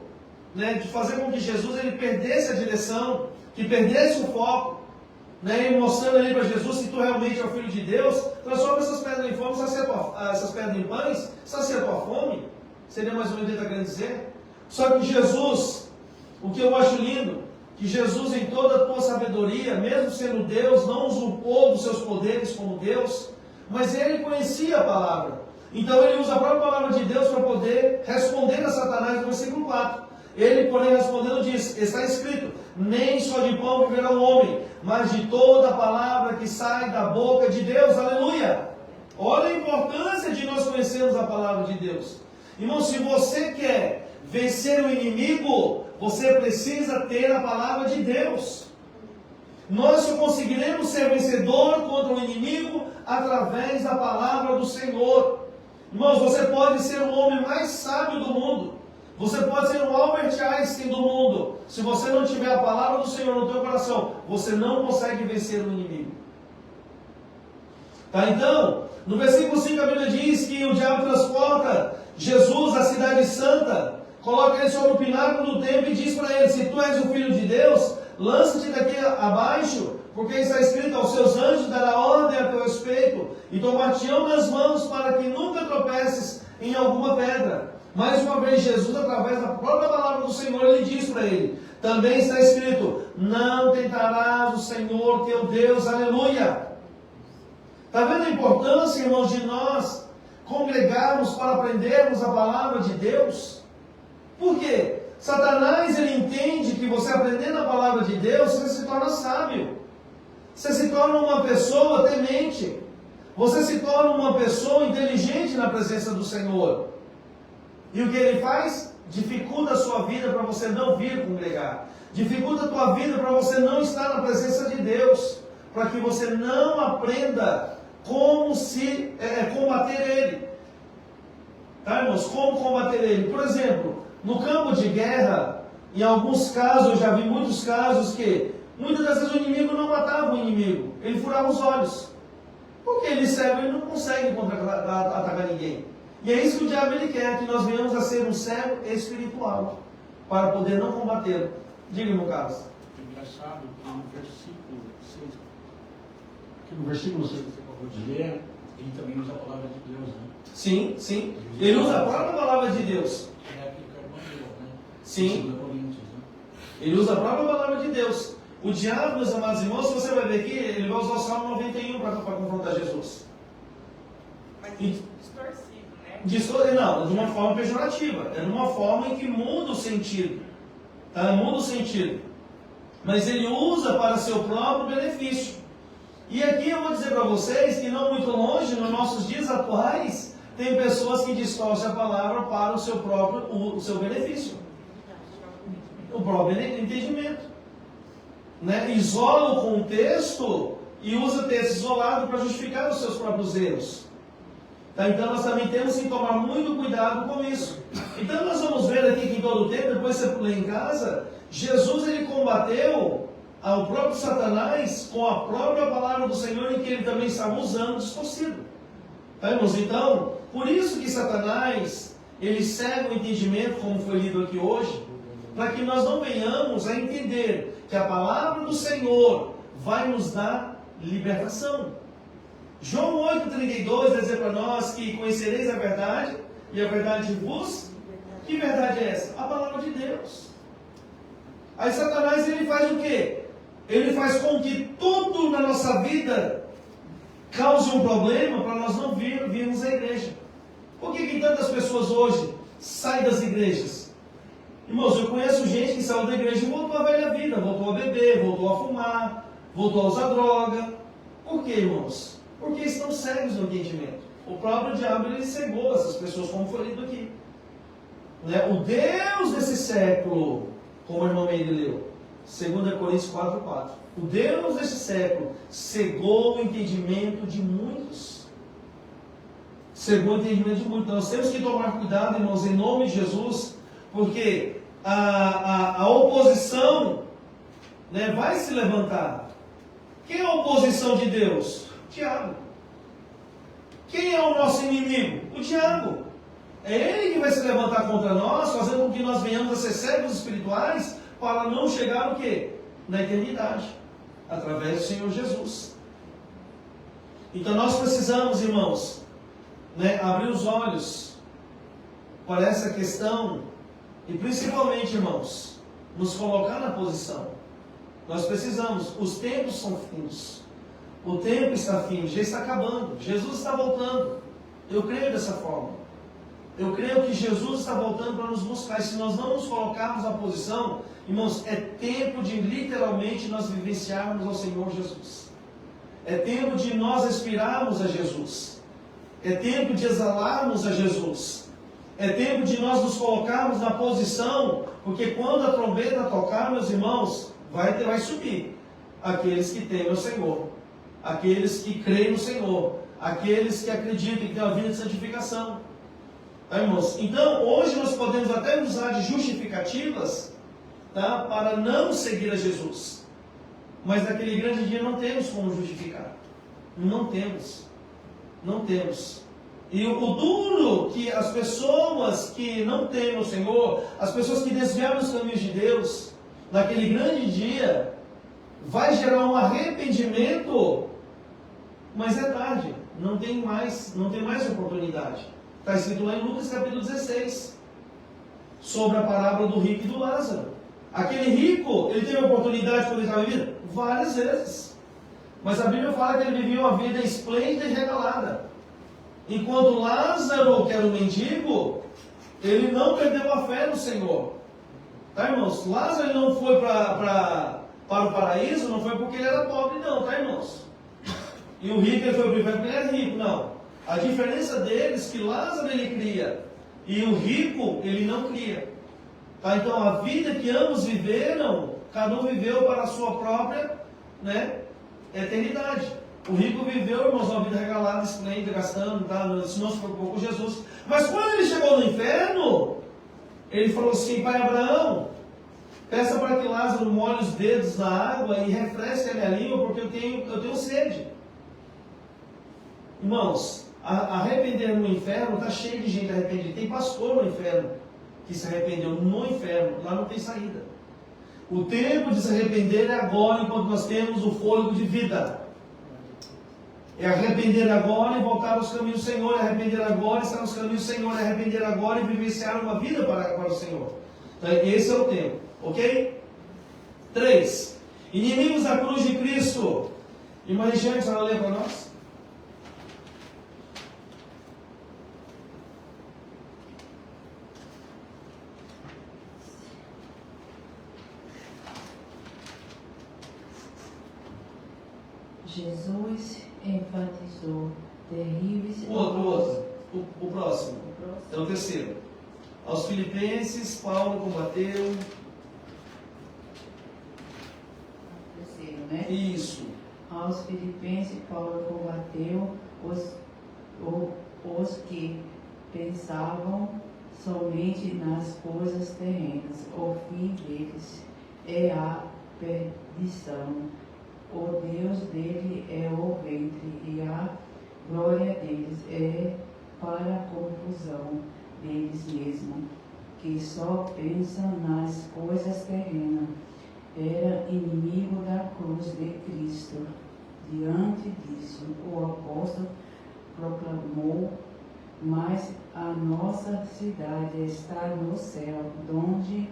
de fazer com que Jesus ele perdesse a direção, que perdesse o foco, e mostrando ali para Jesus: se tu realmente é o Filho de Deus, transforma essas pedras em fome, essas pedras em pães, sacia a tua fome. Seria mais ou menos o que ele está querendo dizer. Só que Jesus, o que eu acho lindo, que Jesus em toda a tua sabedoria, mesmo sendo Deus, não usurpou dos seus poderes como Deus, mas ele conhecia a palavra. Então ele usa a própria palavra de Deus para poder responder a Satanás no versículo 4. Ele, porém, respondendo, diz: está escrito, nem só de pão viverá o homem, mas de toda a palavra que sai da boca de Deus. Aleluia! Olha a importância de nós conhecermos a palavra de Deus. Irmão, se você quer vencer o inimigo, você precisa ter a palavra de Deus. Nós só conseguiremos ser vencedor contra o inimigo através da palavra do Senhor. Irmãos, você pode ser o homem mais sábio do mundo. Você pode ser o Albert Einstein do mundo. Se você não tiver a palavra do Senhor no teu coração, você não consegue vencer o inimigo. Tá? Então, no versículo 5 a Bíblia diz que o diabo transporta Jesus à cidade santa, coloca ele sobre o pináculo do templo e diz para ele: se tu és o Filho de Deus, lança-te daqui abaixo, porque está escrito: aos seus anjos dará ordem a teu respeito, e tomar-te-ão nas mãos para que nunca tropeces em alguma pedra. Mais uma vez, Jesus, através da própria palavra do Senhor, ele diz para ele, também está escrito, não tentarás o Senhor teu Deus, aleluia. Está vendo a importância, irmãos, de nós congregarmos para aprendermos a palavra de Deus? Por quê? Satanás, ele entende que você aprendendo a palavra de Deus, você se torna sábio. Você se torna uma pessoa temente. Você se torna uma pessoa inteligente na presença do Senhor. E o que ele faz? Dificulta a sua vida para você não vir congregar. Dificulta a tua vida para você não estar na presença de Deus. Para que você não aprenda como se combater ele. Tá, irmãos? Como combater ele? Por exemplo, no campo de guerra, em alguns casos, eu já vi muitos casos que muitas das vezes o inimigo não matava o inimigo. Ele furava os olhos. Porque ele cego, ele não consegue atacar ninguém. E é isso que o diabo ele quer, que nós venhamos a ser um cego espiritual, para poder não combatê-lo. Diga, meu Carlos. Engraçado que no versículo 6, que no versículo 6 que você acabou de ler, ele também usa a palavra de Deus, né? Sim, sim. Ele usa a própria palavra de Deus. É aquilo que é né? Sim. Coríntios, né? Ele usa a própria palavra de Deus. O diabo, meus amados irmãos, se você vai ver aqui, ele vai usar o Salmo 91 para confrontar Jesus. Mas distorcido, né? Não, de uma forma pejorativa. É de uma forma em que muda o sentido. Tá? Muda o sentido. Mas ele usa para seu próprio benefício. E aqui eu vou dizer para vocês que não muito longe, nos nossos dias atuais, tem pessoas que distorcem a palavra para o seu benefício. O próprio entendimento. Né? Isola o contexto e usa texto isolado para justificar os seus próprios erros. Tá? Então nós também temos que tomar muito cuidado com isso. Então nós vamos ver aqui que em todo o tempo, depois você lê em casa, Jesus ele combateu ao próprio Satanás com a própria palavra do Senhor, em que ele também estava usando distorcido. Tá, irmãos? Então, por isso que Satanás ele cega o entendimento, como foi lido aqui hoje, para que nós não venhamos a entender que a palavra do Senhor vai nos dar libertação. João 8,32 vai dizer para nós que conhecereis a verdade, e a verdade vos... Que verdade é essa? A palavra de Deus. Aí Satanás ele faz o quê? Ele faz com que tudo na nossa vida cause um problema para nós não virmos à igreja. Por que tantas pessoas hoje saem das igrejas? Irmãos, eu conheço gente que saiu da igreja e voltou à velha vida, voltou a beber, voltou a fumar, voltou a usar droga. Por quê, irmãos? Porque estão cegos no entendimento. O próprio diabo ele cegou essas pessoas, como foi lido aqui. Né? O Deus desse século, como a irmã Meire leu, 2 Coríntios 4,4. O Deus desse século cegou o entendimento de muitos. Cegou o entendimento de muitos. Nós temos que tomar cuidado, irmãos, em nome de Jesus, porque a oposição, né, vai se levantar. Quem é a oposição de Deus? O diabo. Quem é o nosso inimigo? O diabo. É ele que vai se levantar contra nós, fazendo com que nós venhamos a ser cegos espirituais, para não chegar o quê? Na eternidade, através do Senhor Jesus. Então nós precisamos, irmãos, né, abrir os olhos para essa questão e principalmente, irmãos, nos colocar na posição. Nós precisamos, os tempos são findos. O tempo está fim, já está acabando. Jesus está voltando. Eu creio dessa forma. Eu creio que Jesus está voltando para nos buscar. E se nós não nos colocarmos na posição, irmãos, é tempo de literalmente nós vivenciarmos ao Senhor Jesus. É tempo de nós respirarmos a Jesus. É tempo de exalarmos a Jesus. É tempo de nós nos colocarmos na posição, porque quando a trombeta tocar, meus irmãos, vai subir aqueles que temem o Senhor, aqueles que creem no Senhor, aqueles que acreditam que tem uma vida de santificação. Tá, irmãos? Então, hoje nós podemos até usar de justificativas, tá, para não seguir a Jesus. Mas naquele grande dia não temos como justificar. Não temos. Não temos. E o duro que as pessoas que não temem o Senhor, as pessoas que desviaram os caminhos de Deus, naquele grande dia, vai gerar um arrependimento, mas é tarde, não tem mais oportunidade. Está escrito lá em Lucas capítulo 16. sobre a parábola do rico e do Lázaro. Aquele rico, ele teve a oportunidade quando ele estava vivendo? Várias vezes. Mas a Bíblia fala que ele vivia uma vida esplêndida e regalada. Enquanto Lázaro, que era um mendigo, ele não perdeu a fé no Senhor. Tá, irmãos? Lázaro ele não foi para o paraíso, não foi porque ele era pobre, não, tá, irmãos? E o rico ele foi para o inferno porque ele era rico, não. A diferença deles é que Lázaro ele cria e o rico ele não cria. Tá? Então a vida que ambos viveram, cada um viveu para a sua própria, né, eternidade. O rico viveu, irmãos, uma vida regalada, esplêndida, gastando, tá? Não se preocupou com Jesus. Mas quando ele chegou no inferno, ele falou assim: Pai Abraão, peça para que Lázaro molhe os dedos na água e refresque a minha língua, porque eu tenho sede. Irmãos, arrepender no inferno está cheio de gente arrependida. Tem pastor no inferno que se arrependeu no inferno, lá não tem saída. O tempo de se arrepender é agora, enquanto nós temos o fôlego de vida. É arrepender agora e voltar aos caminhos do Senhor, é arrepender agora e estar nos caminhos do Senhor, é arrepender agora e vivenciar uma vida para o Senhor. Então, esse é o tempo, ok? 3. Inimigos da cruz de Cristo. Irmã Regiane, a senhora lê para nós? Jesus enfatizou terríveis... O próximo. É o terceiro. Aos Filipenses, Paulo combateu... Terceiro, né? Isso. Aos Filipenses, Paulo combateu os que pensavam somente nas coisas terrenas. O fim deles é a perdição. O Deus dele é o ventre, e a glória deles é para a confusão deles mesmos, que só pensam nas coisas terrenas. Era inimigo da cruz de Cristo. Diante disso, o apóstolo proclamou: mas a nossa cidade está no céu, donde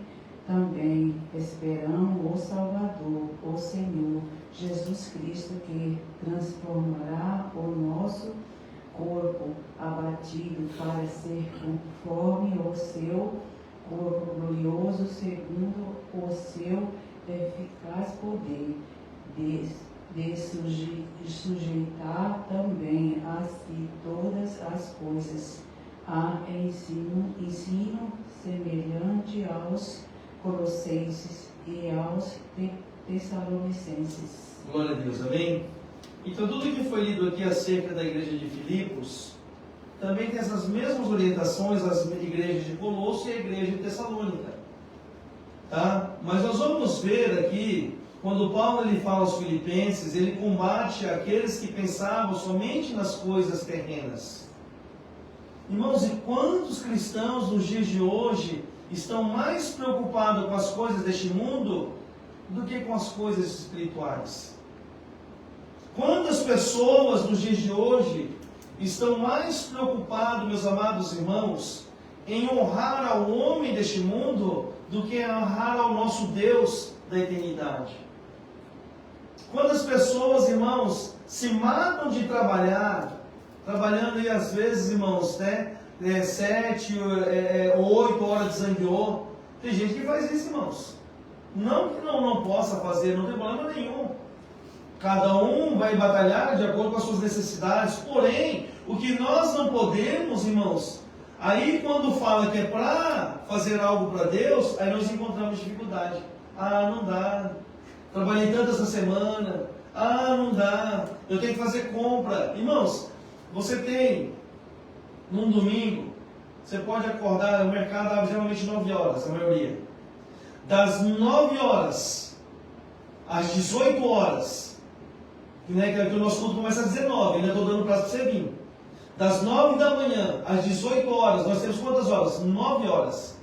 também esperamos o Salvador, o Senhor Jesus Cristo, que transformará o nosso corpo abatido para ser conforme o seu corpo glorioso, segundo o seu eficaz poder, de sujeitar também a si todas as coisas, a ensino semelhante aos Colossenses e aos Tessalonicenses. Glória a Deus, amém? Então tudo que foi lido aqui acerca da igreja de Filipos também tem essas mesmas orientações às igrejas de Colosso e à igreja de Tessalônica, tá? Mas nós vamos ver aqui, quando Paulo ele fala aos filipenses, ele combate aqueles que pensavam somente nas coisas terrenas. Irmãos, e quantos cristãos nos dias de hoje estão mais preocupados com as coisas deste mundo do que com as coisas espirituais? Quantas pessoas nos dias de hoje estão mais preocupados, meus amados irmãos, em honrar ao homem deste mundo do que honrar ao nosso Deus da eternidade? Quantas pessoas, irmãos, se matam de trabalhando aí às vezes, irmãos, né? 7, 8 horas de zangueô. Tem gente que faz isso, irmãos. Não que não possa fazer, não tem problema nenhum. Cada um vai batalhar de acordo com as suas necessidades. Porém, o que nós não podemos, irmãos, aí quando fala que é para fazer algo para Deus, aí nós encontramos dificuldade. Ah, não dá. Trabalhei tanto essa semana. Ah, não dá. Eu tenho que fazer compra. Irmãos, você tem, num domingo, você pode acordar, o mercado abre geralmente 9 horas, a maioria. Das 9 horas às 18 horas, né, que o nosso culto começa às 19, ainda estou dando prazo para você vir. Das 9 da manhã às 18 horas, nós temos quantas horas? 9 horas.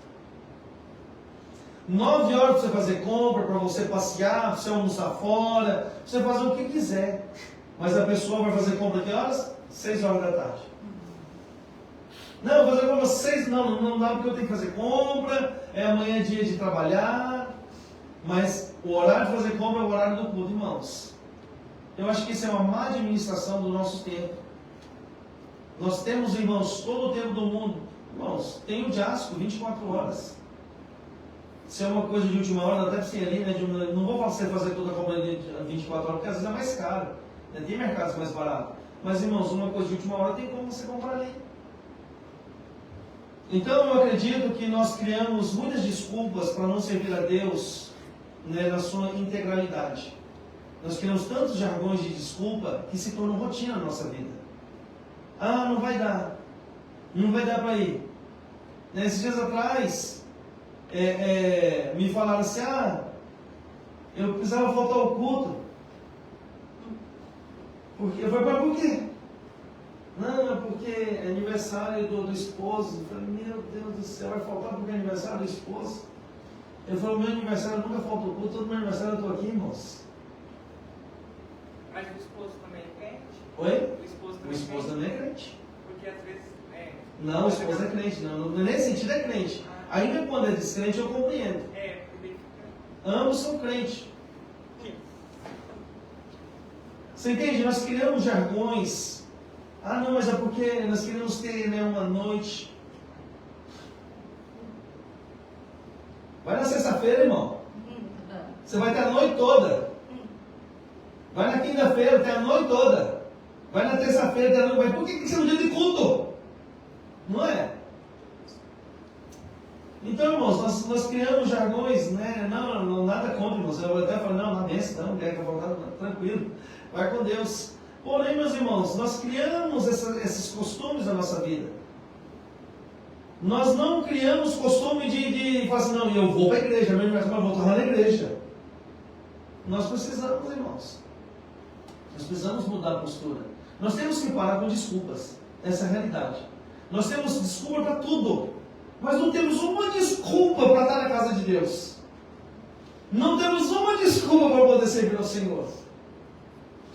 9 horas para você fazer compra, para você passear, para você almoçar fora, para você fazer o que quiser. Mas a pessoa vai fazer compra que horas? 6 horas da tarde. Não, eu vou fazer compra 6, não dá porque eu tenho que fazer compra, amanhã é dia de trabalhar, mas o horário de fazer compra é o horário do culto, irmãos. Eu acho que isso é uma má administração do nosso tempo. Nós temos, irmãos, todo o tempo do mundo. Irmãos, tem o Jasco, 24 horas. Se é uma coisa de última hora, até para você ir ali, né? Não vou você fazer toda a compra de 24 horas, porque às vezes é mais caro. Né? Tem mercados mais baratos. Mas, irmãos, uma coisa de última hora tem como você comprar ali. Então, eu acredito que nós criamos muitas desculpas para não servir a Deus, né, na sua integralidade. Nós criamos tantos jargões de desculpa que se tornam rotina na nossa vida. Ah, não vai dar. Não vai dar para ir. Né, esses dias atrás, me falaram assim, eu precisava faltar ao culto. Eu falei, mas por quê? Não, é porque é aniversário do esposo. Eu falei, meu Deus do céu, vai faltar porque é aniversário do esposo? Eu falei, meu aniversário nunca falta o culto, todo meu aniversário eu estou aqui, irmãos. Mas o esposo também é crente? Oi? O esposo também é crente. Porque às vezes Não, o esposo é crente, não. Nesse sentido é crente. Ainda quando é descrente eu compreendo. porque Ambos são crentes. Você entende? Nós criamos jargões. Não, mas é porque nós queremos ter, né, uma noite. Vai na sexta-feira, irmão. Você vai ter a noite toda. Vai na quinta-feira, tem a noite toda. Vai na terça-feira, tem a noite. Mas por que você não dia de culto? Não é? Então, irmãos, nós criamos jargões, né? Não, nada contra, irmãos. Eu até falo, não, na benção, não, quer que eu voltar, tranquilo. Vai com Deus. Porém, meus irmãos, nós criamos esses costumes na nossa vida. Nós não criamos costume de falar assim, não, eu vou para a igreja, meu aniversário, mas eu vou estar na igreja. Nós precisamos, irmãos. Nós precisamos mudar a postura. Nós temos que parar com desculpas. Essa é a realidade. Nós temos desculpa para tudo. Mas não temos uma desculpa para estar na casa de Deus. Não temos uma desculpa para poder servir ao Senhor.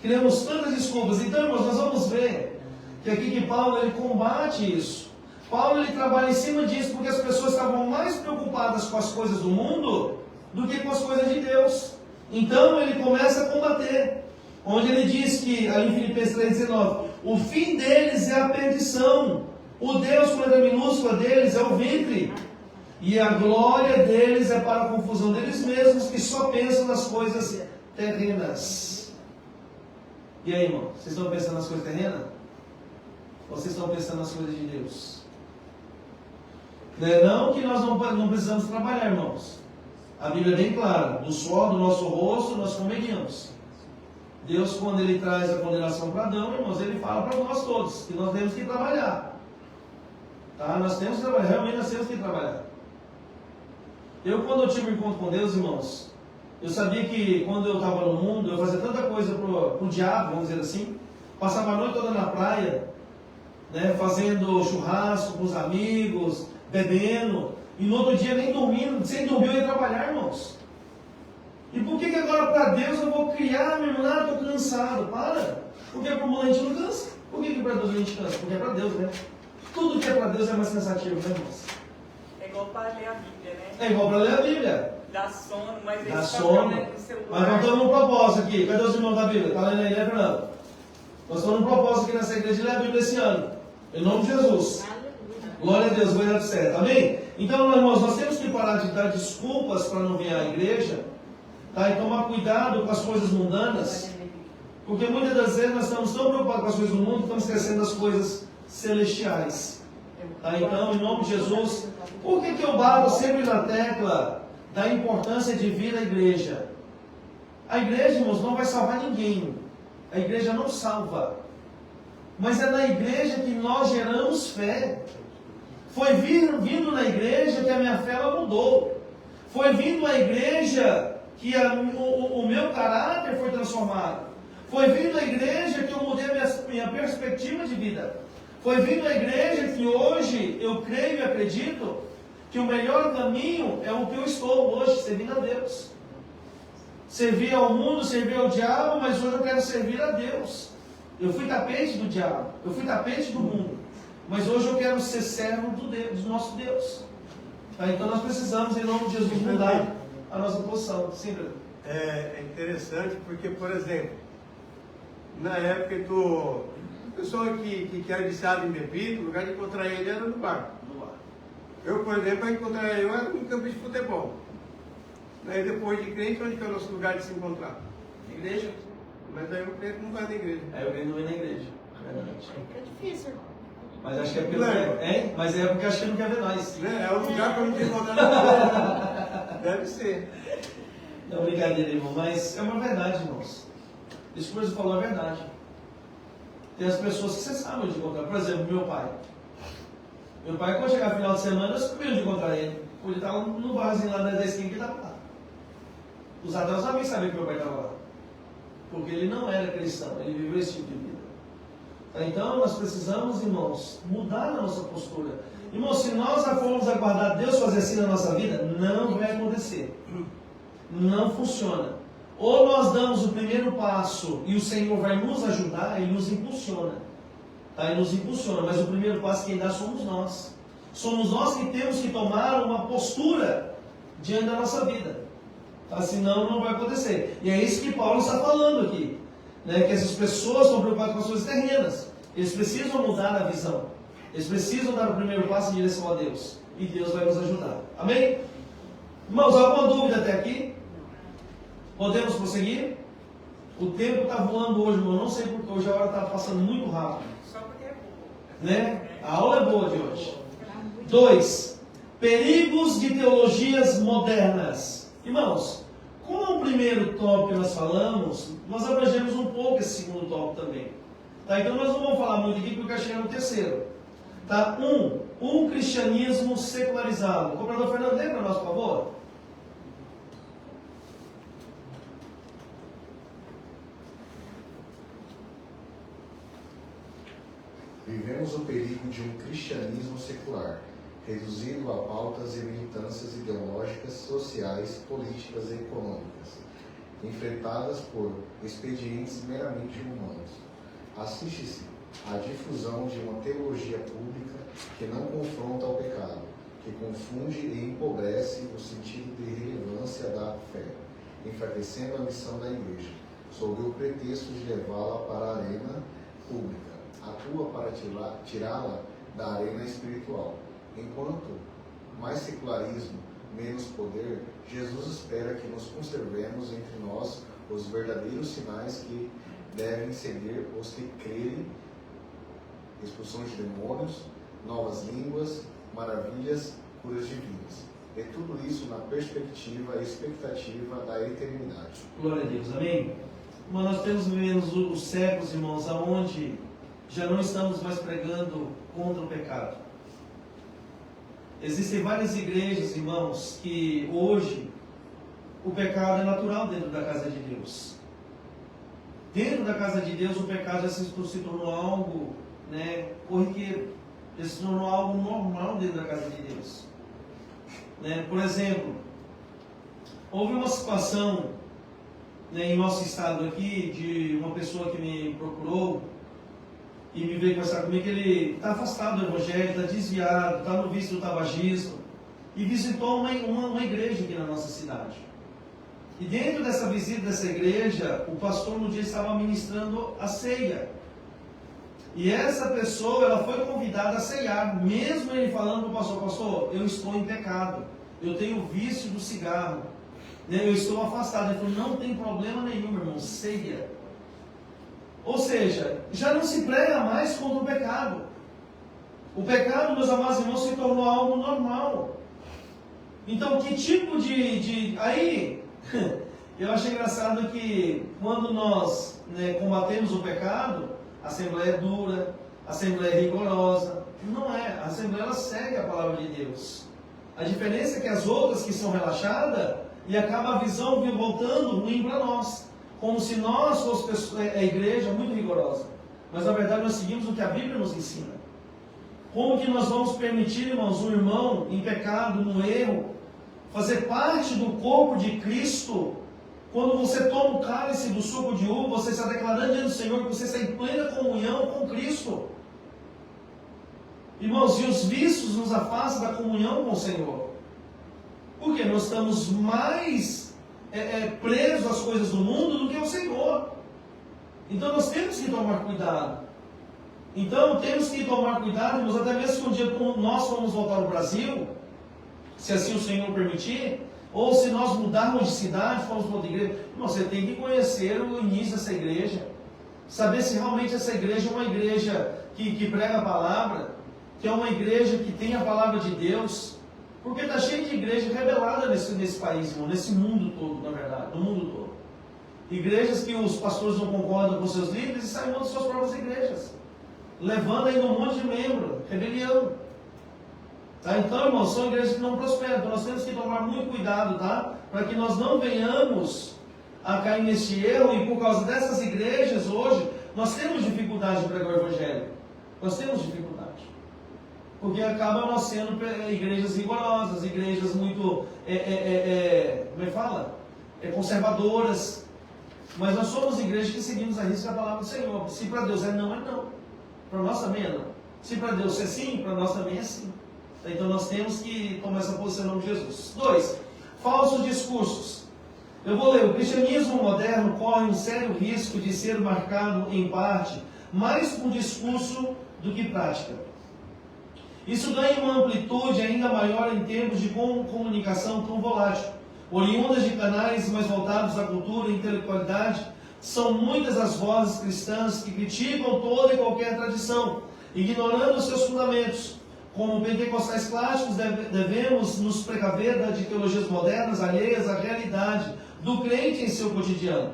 Criamos tantas desculpas. Então, irmãos, nós vamos ver que aqui que Paulo ele combate isso. Paulo ele trabalha em cima disso porque as pessoas estavam mais preocupadas com as coisas do mundo do que com as coisas de Deus. Então ele começa a combater. Onde ele diz que, ali em Filipenses 3,19, o fim deles é a perdição. O Deus com letra minúscula deles é o ventre. E a glória deles é para a confusão deles mesmos, que só pensam nas coisas terrenas. E aí, irmão? Vocês estão pensando nas coisas terrenas? Ou vocês estão pensando nas coisas de Deus? Não que nós não precisamos trabalhar, irmãos. A Bíblia é bem clara. Do suor do nosso rosto nós comeríamos. Deus, quando Ele traz a condenação para Adão, irmãos, Ele fala para nós todos que nós temos que trabalhar. Tá? Nós temos que trabalhar. Realmente nós temos que trabalhar. Quando eu tive um encontro com Deus, irmãos, eu sabia que quando eu estava no mundo, eu fazia tanta coisa pro diabo, vamos dizer assim. Passava a noite toda na praia, né, fazendo churrasco com os amigos, bebendo. E no outro dia nem dormindo, sem dormir eu ia trabalhar, irmãos. E por que agora para Deus eu vou criar, meu irmão? Estou cansado. Para. Porque para o mundo a gente não cansa. Por que para Deus a gente cansa? Porque é para Deus, né? Tudo que é para Deus é mais cansativo, né, irmãos? É igual para ler a Bíblia, né? É igual para ler a Bíblia. Dá sono, mas dá sono. Mas nós estamos num propósito aqui. Cadê os irmãos da Bíblia? Está lendo aí, né, Fernando? Nós estamos num propósito aqui nessa igreja de ler a Bíblia esse ano. Em nome de Jesus. Glória a Deus, vai dar certo. Amém? Então, meus irmãos, nós temos que parar de dar desculpas para não vir à igreja. Tá? E tomar cuidado com as coisas mundanas. Porque muitas das vezes nós estamos tão preocupados com as coisas do mundo que estamos esquecendo das coisas celestiais. Tá? Então, em nome de Jesus, por que eu bato sempre na tecla da importância de vir à igreja? A igreja, irmãos, não vai salvar ninguém. A igreja não salva. Mas é na igreja que nós geramos fé. Foi vindo na igreja que a minha fé ela mudou. Foi vindo à igreja que o meu caráter foi transformado. Foi vindo à igreja que eu mudei a minha perspectiva de vida. Foi vindo à igreja que hoje eu creio e acredito que o melhor caminho é o que eu estou hoje, servindo a Deus. Servir ao mundo, servir ao diabo, mas hoje eu quero servir a Deus. Eu fui tapete do diabo, eu fui tapete do mundo. Mas hoje eu quero ser servo do nosso Deus. Tá? Então nós precisamos, em nome de Jesus, mudar a nossa posição. Sim, Pedro? É interessante porque, por exemplo, na época o pessoal que era viciado em bebida, o lugar de encontrar ele era no bar. Eu, por exemplo, para encontrar ele, eu era no campo de futebol. Aí depois de crente, onde que é o nosso lugar de se encontrar? Igreja. Mas aí o crente não vai na igreja. Aí o crente não vem na igreja. É difícil, irmão. Mas acho que é porque, mas é porque acho que ele não quer ver nós. É o lugar para não te encontrar na igreja. Deve ser. Não, brincadeira, irmão, mas é uma verdade, irmãos. Isso que você falou é verdade. Tem as pessoas que você sabe onde encontrar. Por exemplo, meu pai. Meu pai, quando chegar no final de semana, eu sabia onde encontrar ele. Ele estava no barzinho lá da esquina que ele estava lá. Os ateus também sabiam que meu pai estava lá. Porque ele não era cristão, ele viveu esse tipo de vida. Então, nós precisamos, irmãos, mudar a nossa postura. Irmãos, se nós formos aguardar Deus fazer assim na nossa vida, não vai acontecer. Não funciona. Ou nós damos o primeiro passo e o Senhor vai nos ajudar, Ele nos impulsiona. Tá? Ele nos impulsiona, mas o primeiro passo quem dá somos nós. Somos nós que temos que tomar uma postura diante da nossa vida. Tá? Senão não vai acontecer. E é isso que Paulo está falando aqui. Né? Que essas pessoas estão preocupadas com as coisas terrenas. Eles precisam mudar a visão. Eles precisam dar o primeiro passo em direção a Deus. E Deus vai nos ajudar. Amém? Irmãos, alguma dúvida até aqui? Podemos prosseguir? O tempo está voando hoje, irmão. Não sei porque hoje a hora está passando muito rápido. Só porque é boa. Né? A aula é boa de hoje. 2. Perigos de teologias modernas. Irmãos, como o primeiro tópico que nós falamos, nós abrangemos um pouco esse segundo tópico também. Tá? Então nós não vamos falar muito aqui porque eu chegar no terceiro. Tá? Um cristianismo secularizado. O comprador Fernando, lê para nós, por favor. Vivemos o perigo de um cristianismo secular, reduzido a pautas e militâncias ideológicas, sociais, políticas e econômicas, enfrentadas por expedientes meramente humanos. Assiste-se à difusão de uma teologia pública que não confronta o pecado, que confunde e empobrece o sentido de relevância da fé, enfraquecendo a missão da Igreja, sob o pretexto de levá-la para a arena pública. Atua para tirá-la da arena espiritual. Enquanto mais secularismo, menos poder, Jesus espera que nos conservemos entre nós os verdadeiros sinais que devem seguir os que crerem: expulsão de demônios, novas línguas, maravilhas, curas divinas. E tudo isso na perspectiva e expectativa da eternidade. Glória a Deus, amém? Mas nós temos menos os séculos, irmãos, aonde já não estamos mais pregando contra o pecado. Existem várias igrejas, irmãos, que hoje o pecado é natural dentro da casa de Deus. Dentro da casa de Deus o pecado já se tornou algo, né, corriqueiro. Já se tornou algo normal dentro da casa de Deus. Né? Por exemplo, houve uma situação, né, em nosso estado aqui, de uma pessoa que me procurou e me veio conversar comigo que ele está afastado do evangelho, está desviado, está no vício do tabagismo, e visitou uma igreja aqui na nossa cidade. E dentro dessa visita dessa igreja, o pastor no dia estava ministrando a ceia. E essa pessoa, ela foi convidada a ceiar, mesmo ele falando para o pastor: pastor, eu estou em pecado, eu tenho o vício do cigarro, né, eu estou afastado. Ele falou: não tem problema nenhum, meu irmão, ceia. Ou seja, já não se prega mais contra o pecado. O pecado, meus amados irmãos, se tornou algo normal. Então, que tipo de... Aí, eu achei engraçado que quando nós, né, combatemos o pecado, a Assembleia é dura, a Assembleia é rigorosa. Não é, a Assembleia ela segue a palavra de Deus. A diferença é que as outras que são relaxadas, e acaba a visão voltando ruim para nós. Como se nós fôssemos a igreja muito rigorosa. Mas na verdade nós seguimos o que a Bíblia nos ensina. Como que nós vamos permitir, irmãos, um irmão em pecado, no erro, fazer parte do corpo de Cristo? Quando você toma o cálice do suco de uva, você está declarando diante do Senhor que você está em plena comunhão com Cristo. Irmãos, e os vícios nos afastam da comunhão com o Senhor. Porque nós estamos mais presos às coisas do mundo do que ao Senhor. Então nós temos que tomar cuidado. Então temos que tomar cuidado, irmãos, até mesmo que um dia nós vamos voltar ao Brasil, se assim o Senhor permitir, ou se nós mudarmos de cidade, formos para outra igreja, irmão, você tem que conhecer o início dessa igreja, saber se realmente essa igreja é uma igreja que prega a palavra, que é uma igreja que tem a palavra de Deus, porque está cheio de igreja rebelada nesse país, irmão, nesse mundo todo, na verdade, no mundo todo. Igrejas que os pastores não concordam com seus líderes e saem das suas próprias igrejas, levando ainda um monte de membro, rebelião. Tá? Então, irmãos, são igrejas que não prosperam. Então nós temos que tomar muito cuidado, tá? Para que nós não venhamos a cair nesse erro, e por causa dessas igrejas hoje, nós temos dificuldade de pregar o Evangelho. Nós temos dificuldade. Porque acabam nós sendo igrejas rigorosas, igrejas muito, como é que fala? Conservadoras. Mas nós somos igrejas que seguimos a risca a palavra do Senhor. Se para Deus é não, é não. Para nós também é não. Se para Deus é sim, para nós também é sim. Então nós temos que tomar essa posição em nome de Jesus. 2. Falsos discursos. Eu vou ler. O cristianismo moderno corre um sério risco de ser marcado, em parte, mais por discurso do que prática. Isso ganha uma amplitude ainda maior em termos de comunicação tão volátil. Oriundas de canais mais voltados à cultura e intelectualidade, são muitas as vozes cristãs que criticam toda e qualquer tradição, ignorando os seus fundamentos. Como pentecostais clássicos, devemos nos precaver de teologias modernas alheias à realidade do crente em seu cotidiano,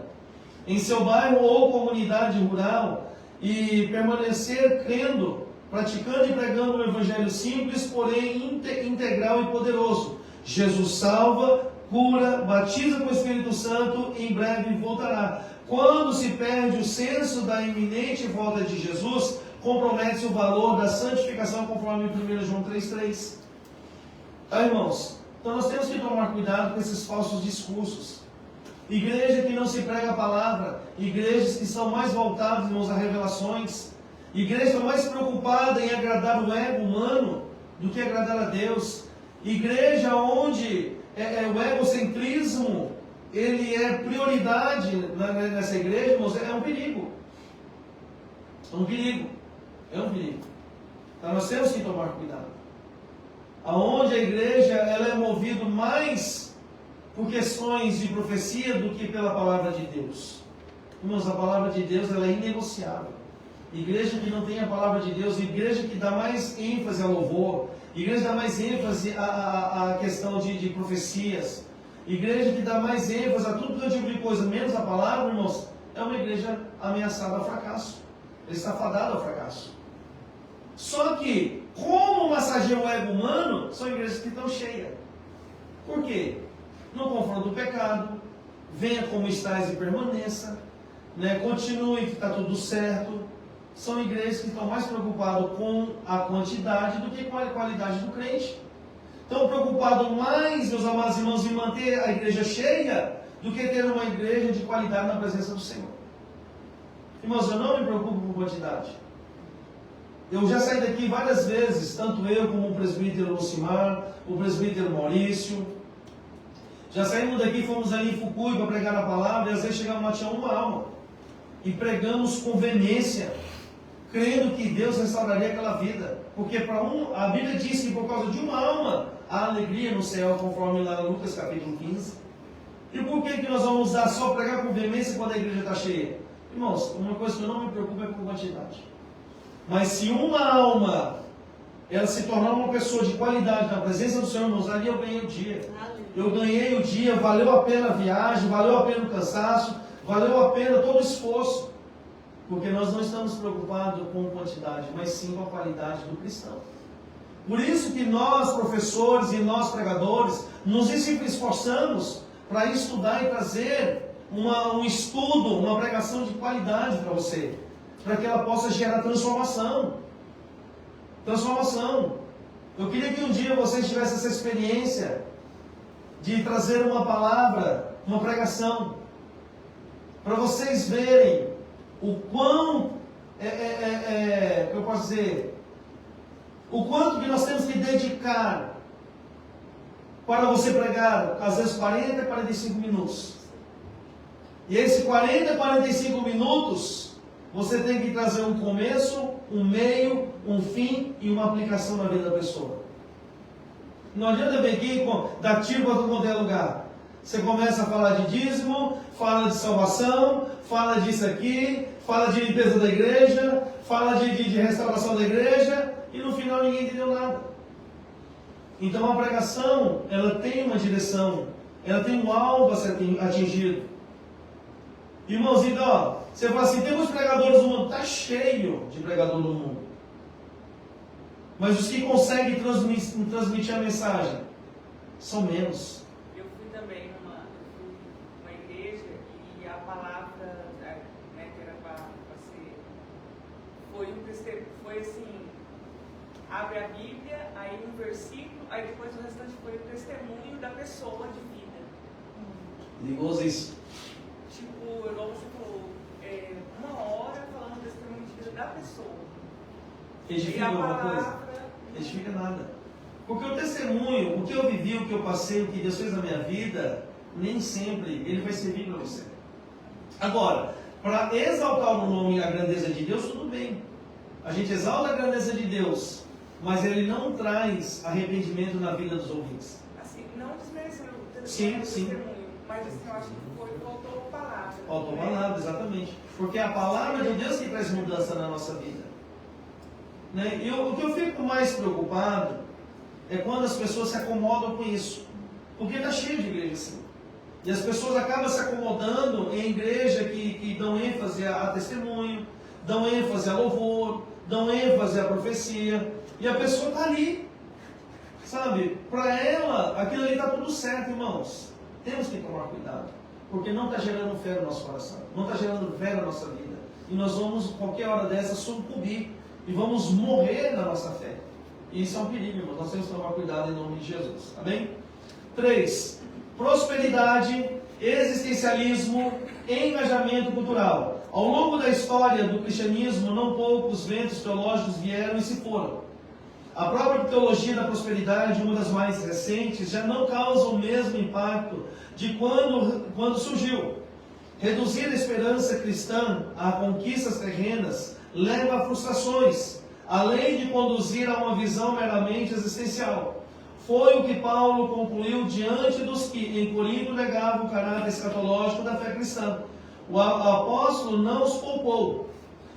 em seu bairro ou comunidade rural, e permanecer crendo, praticando e pregando um evangelho simples, porém integral e poderoso. Jesus salva, cura, batiza com o Espírito Santo e em breve voltará. Quando se perde o senso da iminente volta de Jesus, compromete-se o valor da santificação, conforme 1 João 3,3. Tá, irmãos? Então nós temos que tomar cuidado com esses falsos discursos. Igreja que não se prega a palavra, igrejas que são mais voltadas, irmãos, a revelações, igreja que estão mais preocupada em agradar o ego humano do que agradar a Deus. Igreja onde o egocentrismo ele é prioridade nessa igreja, irmãos, é um perigo. É um perigo. É um perigo. Então nós temos que tomar cuidado. Aonde a igreja ela é movida mais por questões de profecia do que pela palavra de Deus. Irmãos, a palavra de Deus ela é inegociável. Igreja que não tem a palavra de Deus, igreja que dá mais ênfase ao louvor, igreja que dá mais ênfase à questão de profecias, igreja que dá mais ênfase a tudo que eu digo de coisa, menos a palavra, irmãos, é uma igreja ameaçada ao fracasso. Ele está fadado ao fracasso. Só que, como massageia o ego humano, são igrejas que estão cheias. Por quê? Não confronta o pecado, venha como estás e permaneça, continue que está tudo certo. São igrejas que estão mais preocupadas com a quantidade do que com a qualidade do crente. Estão preocupados mais, meus amados irmãos, em manter a igreja cheia do que ter uma igreja de qualidade na presença do Senhor. Irmãos, eu não me preocupo com quantidade. Eu já saí daqui várias vezes, tanto eu como o presbítero Lucimar, o presbítero Maurício. Já saímos daqui, fomos ali em Fukui para pregar a palavra, e às vezes chegamos lá, tinha uma alma. E pregamos com veemência, crendo que Deus restauraria aquela vida. Porque a Bíblia diz que por causa de uma alma, há alegria no céu, conforme lá em Lucas capítulo 15. E por que nós vamos só pregar com veemência quando a igreja está cheia? Irmãos, uma coisa que eu não me preocupo é com quantidade. Mas se uma alma, ela se tornar uma pessoa de qualidade na presença do Senhor, irmãos, ali eu ganhei o dia. Eu ganhei o dia, valeu a pena a viagem, valeu a pena o cansaço, valeu a pena todo o esforço. Porque nós não estamos preocupados com quantidade, mas sim com a qualidade do cristão. Por isso que nós, professores e nós, pregadores, nos esforçamos para estudar e trazer um estudo, uma pregação de qualidade para você, para que ela possa gerar transformação. Transformação. Eu queria que um dia vocês tivessem essa experiência de trazer uma palavra, uma pregação, para vocês verem o quão, eu posso dizer, O quanto que nós temos que dedicar para você pregar, às vezes 40 a 45 minutos. E esse 40 a 45 minutos, você tem que trazer um começo, um meio, um fim e uma aplicação na vida da pessoa. Não adianta vir aqui dar tiro para todo qualquer lugar. Você começa a falar de dízimo, fala de salvação, fala disso aqui, fala de limpeza da igreja, fala de restauração da igreja, e no final ninguém entendeu nada. Então a pregação, ela tem uma direção, ela tem um alvo a ser atingido. Irmãozinho, ó, você fala assim, tem muitos pregadores no mundo, está cheio de pregadores no mundo. Mas os que conseguem transmitir a mensagem são menos. Eu fui também numa igreja e a palavra, né, que era para ser, foi assim, abre a Bíblia, aí um versículo, aí depois o restante foi o testemunho da pessoa de vida. Igual isso. Tipo, igual você falou, uma hora falando o testemunho de vida da pessoa. Edifica alguma coisa? Edifica nada. Porque o testemunho, o que eu vivi, o que eu passei, o que Deus fez na minha vida, nem sempre ele vai servir para você. Agora, para exaltar o nome e a grandeza de Deus, tudo bem. A gente exalta a grandeza de Deus, mas ele não traz arrependimento na vida dos ouvintes. Assim, não desmerecendo o testemunho, mas assim, eu acho que faltou palavra. Faltou palavra, exatamente. Porque é a palavra de Deus que traz mudança na nossa vida. Né? O que eu fico mais preocupado é quando as pessoas se acomodam com isso. Porque está cheio de igreja assim. E as pessoas acabam se acomodando em igreja que dão ênfase a testemunho, dão ênfase a louvor, dão ênfase à profecia. E a pessoa está ali. Sabe? Para ela, aquilo ali está tudo certo, irmãos. Temos que tomar cuidado. Porque não está gerando fé no nosso coração. Não está gerando fé na nossa vida. E nós vamos, qualquer hora dessa, sucumbir. E vamos morrer na nossa fé. E isso é um perigo, irmãos. Nós temos que tomar cuidado em nome de Jesus. Amém? 3. Prosperidade, existencialismo, engajamento cultural. Ao longo da história do cristianismo, não poucos ventos teológicos vieram e se foram. A própria teologia da prosperidade, uma das mais recentes, já não causa o mesmo impacto de quando surgiu. Reduzir a esperança cristã a conquistas terrenas leva a frustrações, além de conduzir a uma visão meramente existencial. Foi o que Paulo concluiu diante dos que em Corinto negavam o caráter escatológico da fé cristã. O apóstolo não os poupou,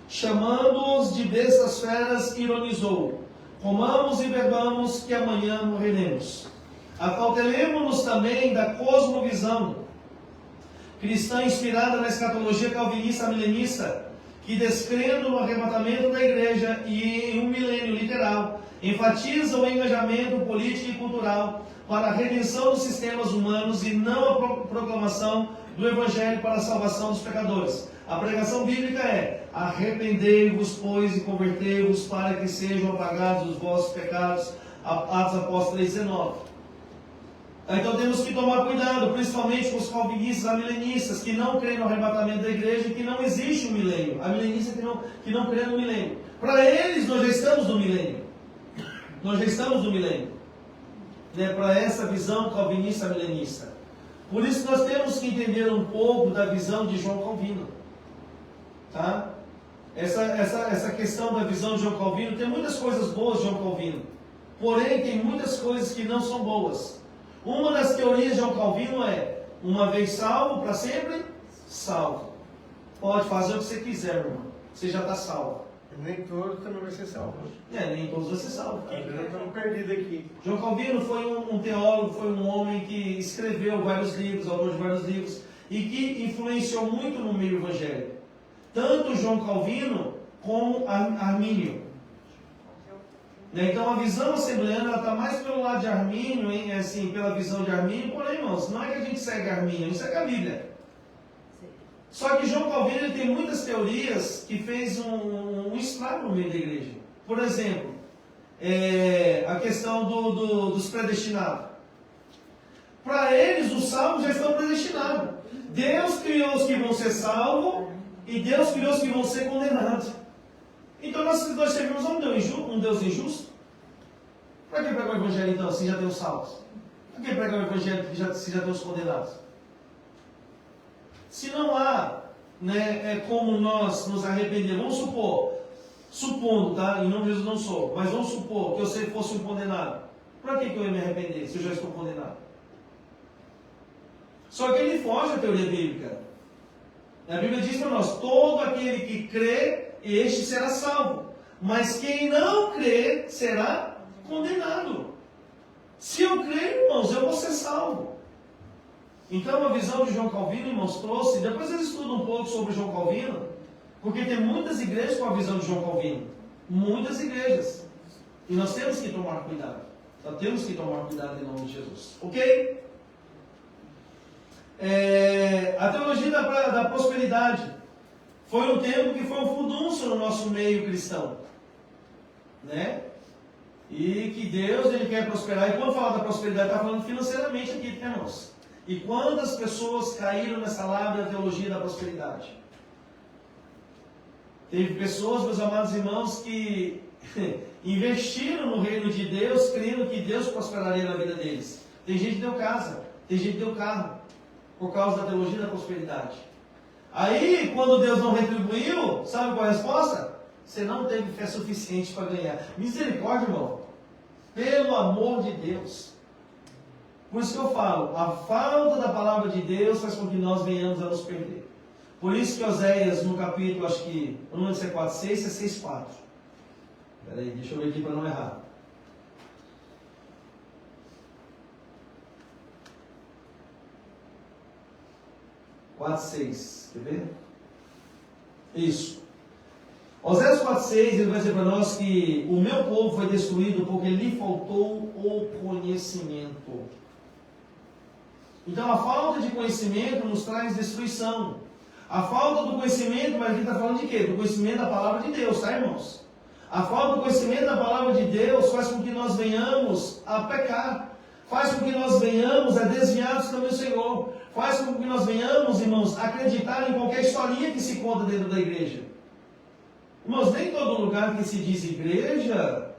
chamando-os de bestas feras, ironizou: comamos e bebamos, que amanhã morreremos. Acautelemo-nos também da cosmovisão cristã inspirada na escatologia calvinista milenista, que descrendo no arrebatamento da igreja e em um milênio literal, enfatiza o engajamento político e cultural para a redenção dos sistemas humanos e não a proclamação do Evangelho para a salvação dos pecadores. A pregação bíblica é: arrependei-vos, pois, e convertei-vos para que sejam apagados os vossos pecados. Atos Apóstolos 3,19. Então temos que tomar cuidado, principalmente com os calvinistas amilenistas, que não creem no arrebatamento da igreja e que não existe um milênio. A milenista que não crê no milênio. Para eles, nós já estamos no milênio. Nós já estamos no milênio. Né? Para essa visão calvinista milenista. Por isso nós temos que entender um pouco da visão de João Calvino. Tá? Essa questão da visão de João Calvino, tem muitas coisas boas de João Calvino. Porém, tem muitas coisas que não são boas. Uma das teorias de João Calvino é: uma vez salvo, para sempre salvo. Pode fazer o que você quiser, irmão. Você já está salvo. Nem todos também vai ser salvo. Nem todos vão ser salvos. Nós estamos perdidos aqui. João Calvino foi um teólogo, foi um homem que escreveu vários livros, autor de vários livros, e que influenciou muito no meio evangélico. Tanto João Calvino como Armínio. Então a visão assembleana está mais pelo lado de Armínio, assim, pela visão de Armínio. Porém, irmãos, não é que a gente segue Armínio, a gente segue a Bíblia. Só que João Calvino ele tem muitas teorias que fez um estrago no meio da igreja. Por exemplo, a questão dos predestinados. Para eles, os salvos já estão predestinados. Deus criou os que vão ser salvos e Deus criou os que vão ser condenados. Então nós servimos a um Deus injusto? pregar o evangelho então, se já tem os salvos? Por que pregar o evangelho se já tem os condenados? Se não há, né, como nós nos arrepender, vamos supor, supondo, tá? Em nome de Jesus não sou, mas vamos supor que eu fosse um condenado. Para que eu ia me arrepender se eu já estou condenado? Só que ele foge da teoria bíblica. A Bíblia diz para nós, todo aquele que crê, este será salvo. Mas quem não crê, será condenado. Se eu crer, irmãos, eu vou ser salvo. Então a visão de João Calvino, irmãos, trouxe, depois eles estudam um pouco sobre João Calvino, porque tem muitas igrejas com a visão de João Calvino. Muitas igrejas. E nós temos que tomar cuidado. Nós temos que tomar cuidado em nome de Jesus. Ok? A teologia da prosperidade foi um tempo que foi um furdúncio no nosso meio cristão, né? E que Deus, Ele quer prosperar. E quando fala da prosperidade, está falando financeiramente aqui, irmãos. E quantas pessoas caíram nessa lábia da teologia da prosperidade? Teve pessoas, meus amados irmãos, que investiram no reino de Deus, crendo que Deus prosperaria na vida deles. Tem gente que deu casa, tem gente que deu carro, por causa da teologia da prosperidade. Aí, quando Deus não retribuiu, sabe qual é a resposta? Você não teve fé suficiente para ganhar. Misericórdia, irmão. Pelo amor de Deus. Por isso que eu falo, a falta da palavra de Deus faz com que nós venhamos a nos perder. Por isso que Oséias, no capítulo, acho que, eu não lembro se é 4,6, se é 6,4. Espera aí, deixa eu ver aqui para não errar. Quatro, 6. Quer ver? Isso. Oséias 4,6, ele vai dizer para nós que o meu povo foi destruído porque lhe faltou o conhecimento. Então a falta de conhecimento nos traz destruição. A falta do conhecimento, mas aqui está falando de quê? Do conhecimento da palavra de Deus, tá, irmãos? A falta do conhecimento da palavra de Deus faz com que nós venhamos a pecar. Faz com que nós venhamos a desviar dos caminhos do Senhor. Faz com que nós venhamos, irmãos, a acreditar em qualquer historinha que se conta dentro da igreja. Irmãos, nem todo lugar que se diz igreja,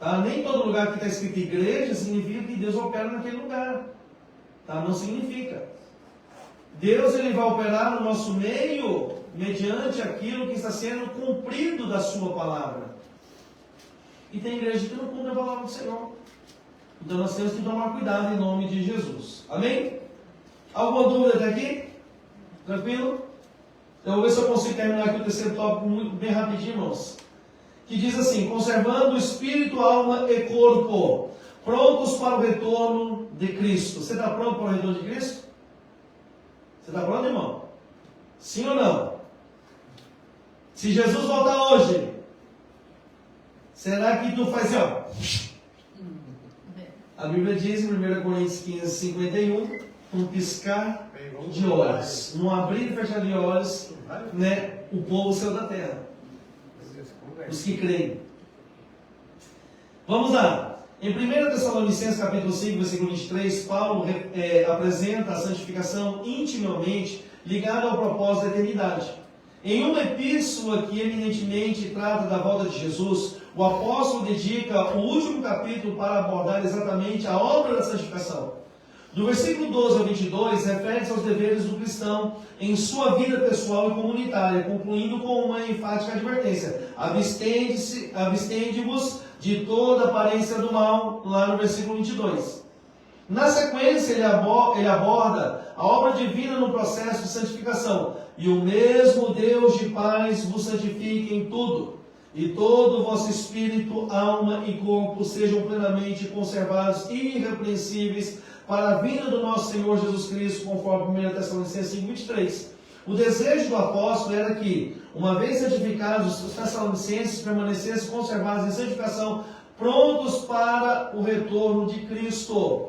tá? Nem todo lugar que está escrito igreja significa que Deus opera naquele lugar. Tá? Não significa. Deus, ele vai operar no nosso meio mediante aquilo que está sendo cumprido da sua palavra. E tem igreja que não cumpre a palavra do Senhor. Então nós temos que tomar cuidado em nome de Jesus. Amém? Alguma dúvida até aqui? Tranquilo? Eu vou ver se eu consigo terminar aqui o terceiro tópico bem rapidinho, irmãos. Que diz assim: conservando o espírito, alma e corpo, prontos para o retorno de Cristo. Você está pronto para o retorno de Cristo? Você está pronto, irmão? Sim ou não? Se Jesus voltar hoje, será que tu faz assim, ó? A Bíblia diz em 1 Coríntios 15, 51, um piscar de olhos, num abrir e fechar de olhos, né, o povo saiu da terra. Os que creem. Vamos lá. Em 1 Tessalonicenses capítulo 5, versículo 23, Paulo apresenta a santificação intimamente ligada ao propósito da eternidade. Em uma epístola que eminentemente trata da volta de Jesus, o apóstolo dedica o último capítulo para abordar exatamente a obra da santificação. Do versículo 12 ao 22, refere-se aos deveres do cristão em sua vida pessoal e comunitária, concluindo com uma enfática advertência: abstende-vos de toda aparência do mal, lá no versículo 22. Na sequência, ele aborda a obra divina no processo de santificação. E o mesmo Deus de paz vos santifique em tudo, e todo o vosso espírito, alma e corpo sejam plenamente conservados e irrepreensíveis para a vinda do nosso Senhor Jesus Cristo, conforme 1 Tessalonicenses 5:23. O desejo do apóstolo era que, uma vez santificados, os tessalonicenses permanecessem conservados em santificação, prontos para o retorno de Cristo.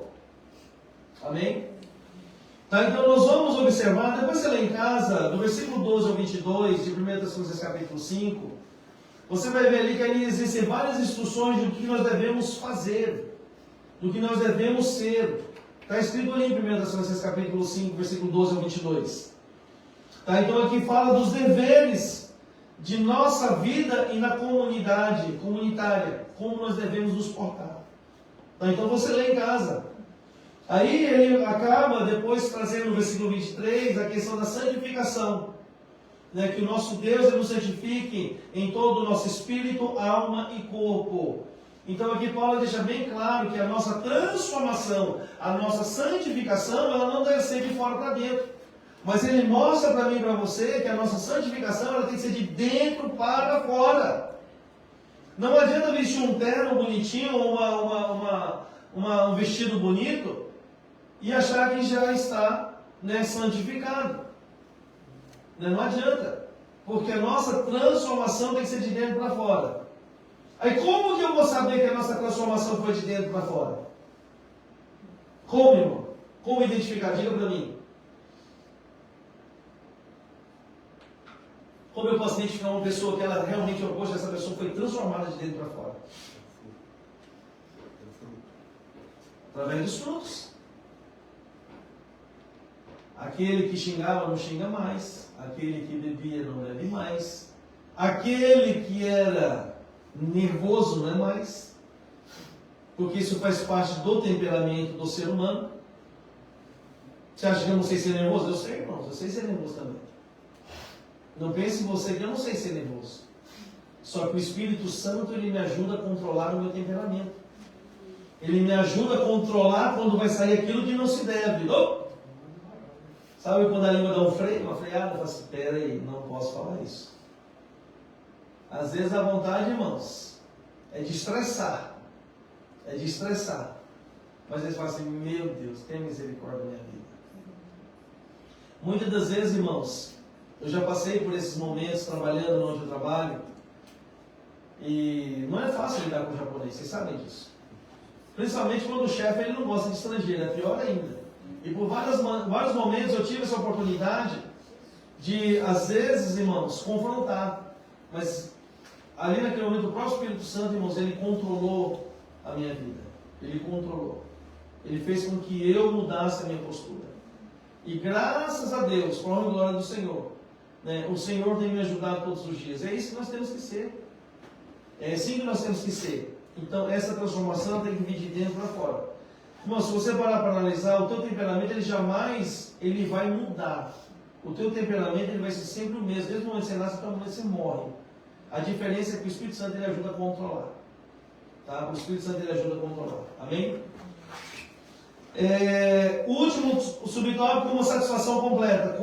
Amém? Tá, então nós vamos observar, depois você lê em casa, do versículo 12 ao 22, de 1 Tessalonicenses capítulo 5, você vai ver ali que ali existem várias instruções do que nós devemos fazer, do que nós devemos ser. Está escrito ali em 1 Tessalonicenses capítulo 5, versículo 12 ao 22. Tá, então aqui fala dos deveres de nossa vida e na comunidade, comunitária, como nós devemos nos portar. Então você lê em casa. Aí ele acaba depois trazendo no versículo 23 a questão da santificação. Né, que o nosso Deus nos santifique em todo o nosso espírito, alma e corpo. Então aqui Paulo deixa bem claro que a nossa transformação, a nossa santificação, ela não deve ser de fora para dentro. Mas ele mostra para mim e para você que a nossa santificação ela tem que ser de dentro para fora. Não adianta vestir um terno bonitinho ou um vestido bonito e achar que já está, né, santificado. Não adianta, porque a nossa transformação tem que ser de dentro para fora. Aí como que eu vou saber que a nossa transformação foi de dentro para fora? Como, irmão? Como identificar? Diga para mim. Como eu posso identificar uma pessoa que ela realmente, poxa, essa pessoa foi transformada de dentro para fora? Através dos frutos. Aquele que xingava não xinga mais. Aquele que bebia não bebe mais. Aquele que era nervoso não é mais. Porque isso faz parte do temperamento do ser humano. Você acha que eu não sei ser nervoso? Eu sei, irmãos. Eu sei ser nervoso também. Não pense em você que eu não sei ser nervoso. Só que o Espírito Santo ele me ajuda a controlar o meu temperamento. Ele me ajuda a controlar quando vai sair aquilo que não se deve. Oh! Sabe quando a língua dá um freio, uma freada? Eu falo assim, espera aí, não posso falar isso. Às vezes a vontade, irmãos, é de estressar. É de estressar. Mas eles falam assim, meu Deus, tenha misericórdia da minha vida. Muitas das vezes, irmãos, eu já passei por esses momentos trabalhando onde eu trabalho. E não é fácil lidar com o japonês, vocês sabem disso. Principalmente quando o chefe ele não gosta de estrangeiro, é pior ainda. E por vários momentos eu tive essa oportunidade de, às vezes, irmãos, confrontar. Mas ali naquele momento o próprio Espírito Santo, irmãos, ele controlou a minha vida. Ele controlou. Ele fez com que eu mudasse a minha postura. E graças a Deus, por honra e glória do Senhor, né, o Senhor tem me ajudado todos os dias. É isso que nós temos que ser. É assim que nós temos que ser. Então essa transformação tem que vir de dentro para fora. Irmão, se você parar para analisar, o teu temperamento ele jamais vai mudar. O teu temperamento ele vai ser sempre o mesmo. Desde o momento que você nasce até o momento que você morre. A diferença é que o Espírito Santo ele ajuda a controlar. Tá? O Espírito Santo ele ajuda a controlar. Amém? O último subtópico, uma satisfação completa.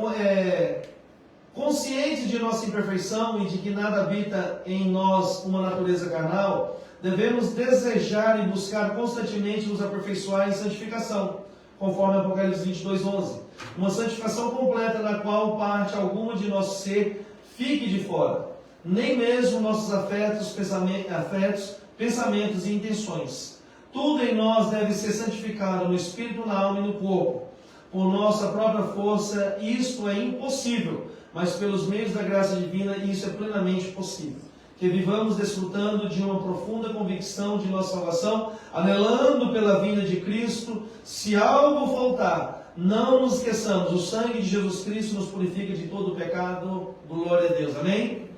Conscientes de nossa imperfeição e de que nada habita em nós uma natureza carnal, devemos desejar e buscar constantemente nos aperfeiçoar em santificação, conforme Apocalipse 22:11. Uma santificação completa na qual parte alguma de nosso ser fique de fora, nem mesmo nossos afetos, pensamentos e intenções. Tudo em nós deve ser santificado no espírito, na alma e no corpo. Por nossa própria força, isto é impossível, mas pelos meios da graça divina, isso é plenamente possível. Que vivamos desfrutando de uma profunda convicção de nossa salvação, anelando pela vinda de Cristo. Se algo faltar, não nos esqueçamos, o sangue de Jesus Cristo nos purifica de todo o pecado. Glória a Deus, amém?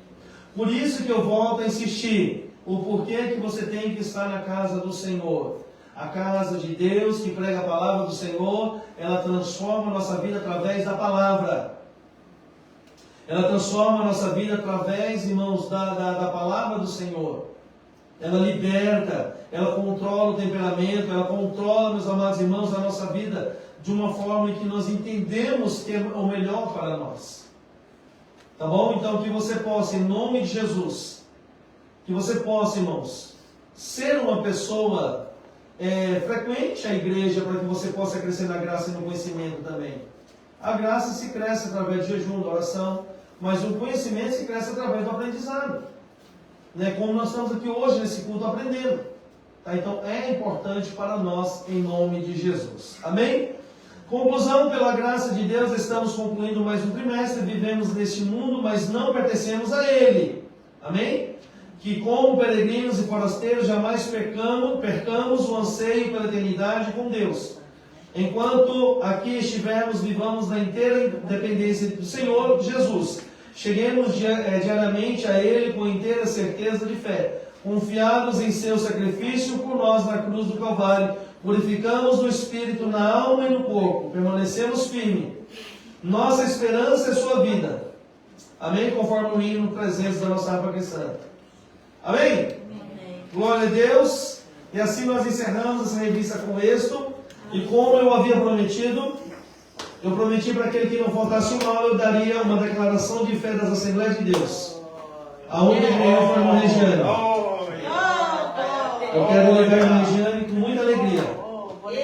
Por isso que eu volto a insistir, o porquê que você tem que estar na casa do Senhor. A casa de Deus que prega a palavra do Senhor, ela transforma a nossa vida através da palavra. Ela transforma a nossa vida através, irmãos, da palavra do Senhor. Ela liberta, ela controla o temperamento, ela controla, meus amados irmãos, a nossa vida de uma forma em que nós entendemos que é o melhor para nós. Tá bom? Então que você possa, em nome de Jesus, que você possa, irmãos, ser uma pessoa frequente à igreja, para que você possa crescer na graça e no conhecimento também. A graça se cresce através de jejum, da oração, mas o conhecimento se cresce através do aprendizado. Né? Como nós estamos aqui hoje nesse culto aprendendo. Tá? Então é importante para nós em nome de Jesus. Amém? Conclusão, pela graça de Deus, estamos concluindo mais um trimestre. Vivemos neste mundo, mas não pertencemos a ele. Amém? Que como peregrinos e forasteiros jamais percamos o anseio pela eternidade com Deus. Enquanto aqui estivermos, vivamos na inteira dependência do Senhor Jesus. Cheguemos diariamente a Ele com inteira certeza de fé, confiados em seu sacrifício por nós na cruz do Calvário, purificamos no espírito, na alma e no corpo, permanecemos firmes. Nossa esperança é sua vida. Amém? Conforme o hino 300 da nossa harpa cristã. Amém? Amém? Glória a Deus. E assim nós encerramos essa revista com êxito. E como eu havia prometido, eu prometi para aquele que não faltasse uma aula, eu daria uma declaração de fé das Assembleias de Deus. A única igreja foi a irmã Regiane. Eu quero levar a irmã Regiane com muita alegria.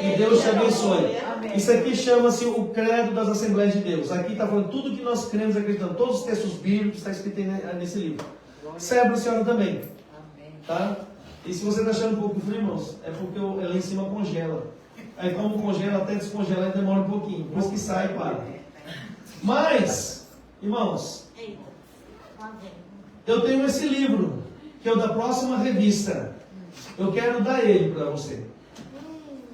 Que Deus te abençoe. Isso aqui chama-se o credo das Assembleias de Deus. Aqui está falando tudo que nós cremos e acreditamos. Todos os textos bíblicos está escrito nesse livro. Serve para a senhora também. Tá? E se você está achando um pouco frio, irmãos, é porque ela em cima congela. Aí como congela, até descongelar, demora um pouquinho. Depois que sai, para. Mas, irmãos, eu tenho esse livro, que é o da próxima revista. Eu quero dar ele para você.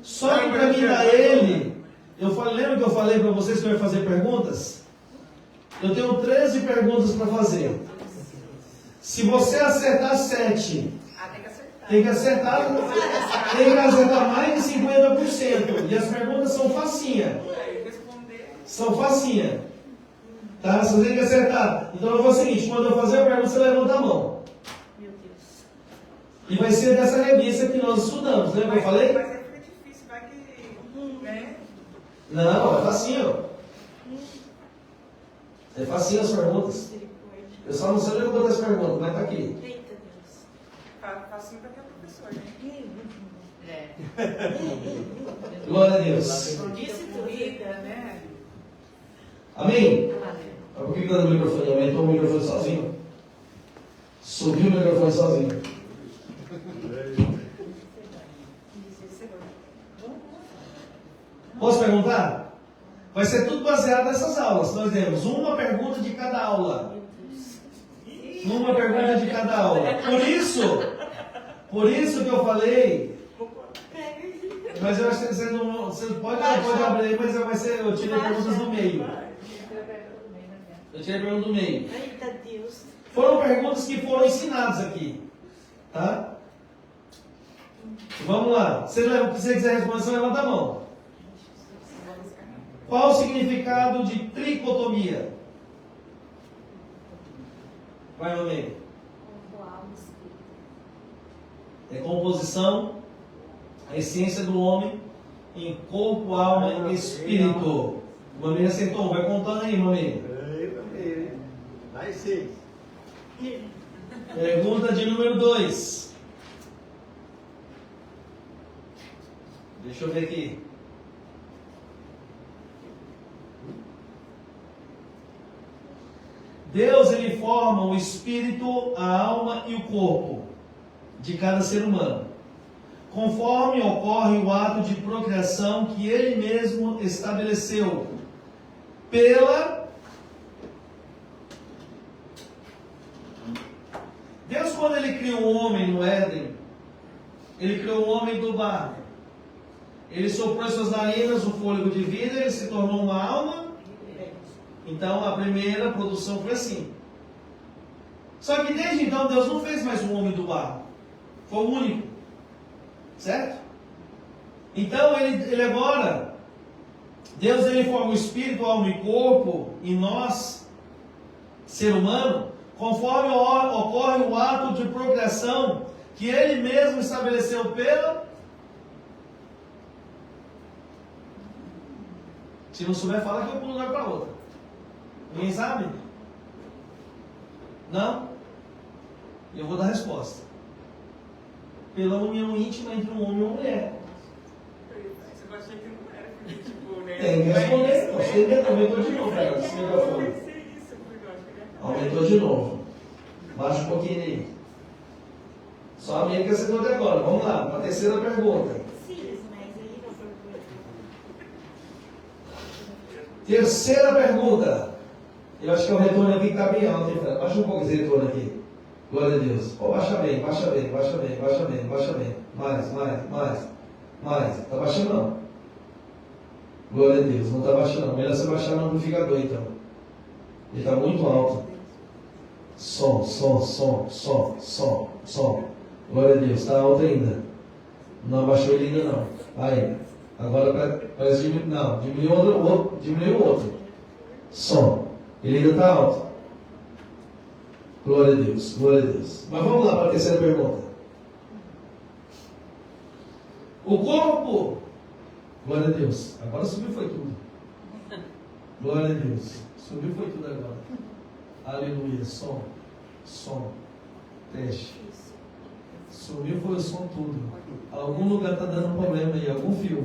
Só que para mim dar ele, lembra que eu falei para vocês que eu ia fazer perguntas? Eu tenho 13 perguntas para fazer. Se você acertar 7, tem que acertar mais de 50%. E as perguntas são facinha. São facinha. Tá? Você tem que acertar. Então eu vou fazer o seguinte, quando eu fazer a pergunta, você levanta a mão. Meu Deus. E vai ser dessa revista que nós estudamos. Lembra que eu falei? Mas é difícil, vai que... né? Não, é facinho. É facinho as perguntas. Eu só não sei ler quantas perguntas, mas tá aqui. Eita Deus. Facinho para quem é professor, né? Glória a Deus. Distribuída, né? Amém? Por que está no microfone? Aumentou o microfone sozinho? Subiu o microfone sozinho. Posso perguntar? Vai ser tudo baseado nessas aulas. Nós temos uma pergunta de cada aula. Uma pergunta de cada aula. Por isso que eu falei. Mas eu acho que você pode abrir aí, mas vai ser, eu tirei perguntas do meio. Eu tirei perguntas do meio. Eita Deus. Foram perguntas que foram ensinadas aqui. Tá? Vamos lá. Se você quiser responder, você levanta a mão. Qual o significado de tricotomia? Vai no meio. É composição, a essência do homem em corpo, alma e espírito. Mamãe acertou. Vai contando aí, mamãe. Vai 6. Pergunta de número 2. Deixa eu ver aqui. Deus, ele forma o espírito, a alma e o corpo de cada ser humano, conforme ocorre o ato de procriação que ele mesmo estabeleceu Deus, quando ele criou o homem no Éden, ele criou o homem do barro. Ele soprou em suas narinas o fôlego de vida, ele se tornou uma alma. Então a primeira produção foi assim. Só que desde então Deus não fez mais um homem do barro. Foi o único. Certo? Então ele agora, Deus ele forma o espírito, alma e corpo em nós, ser humano, conforme ocorre o ato de procriação que ele mesmo estabeleceu Se não souber, fala que eu pulo de uma para outra. Ninguém sabe? Não? Eu vou dar a resposta. Pela união íntima entre um homem e uma mulher. Você vai achar que não era, porque, tipo, né? Tem que responder. Você aumentou de novo, cara, esse microfone. Aumentou de novo. Baixa um pouquinho aí. Só a minha que acertou até agora. Vamos lá, para a terceira pergunta. Terceira pergunta. Eu acho que é o retorno aqui que está bem alto, hein, cara? Baixa um pouco esse retorno aqui. Glória a Deus. Oh, baixa bem, baixa bem, baixa bem, baixa bem, baixa bem. Mais. Está baixando não. Glória a Deus. Não está baixando não. Melhor você baixar no amplificador então. Ele está muito alto. Som. Glória a Deus. Está alto ainda. Não abaixou ele ainda não. Aí. Agora parece diminuir. Não, diminuiu o outro. Som. Ele ainda está alto. Glória a Deus. Glória a Deus. Mas vamos lá para a terceira pergunta. O corpo. Glória a Deus. Agora subiu foi tudo. Glória a Deus. Subiu foi tudo agora. Aleluia. Som. Som. Teste. Subiu foi o som tudo. Algum lugar está dando problema aí. Algum fio.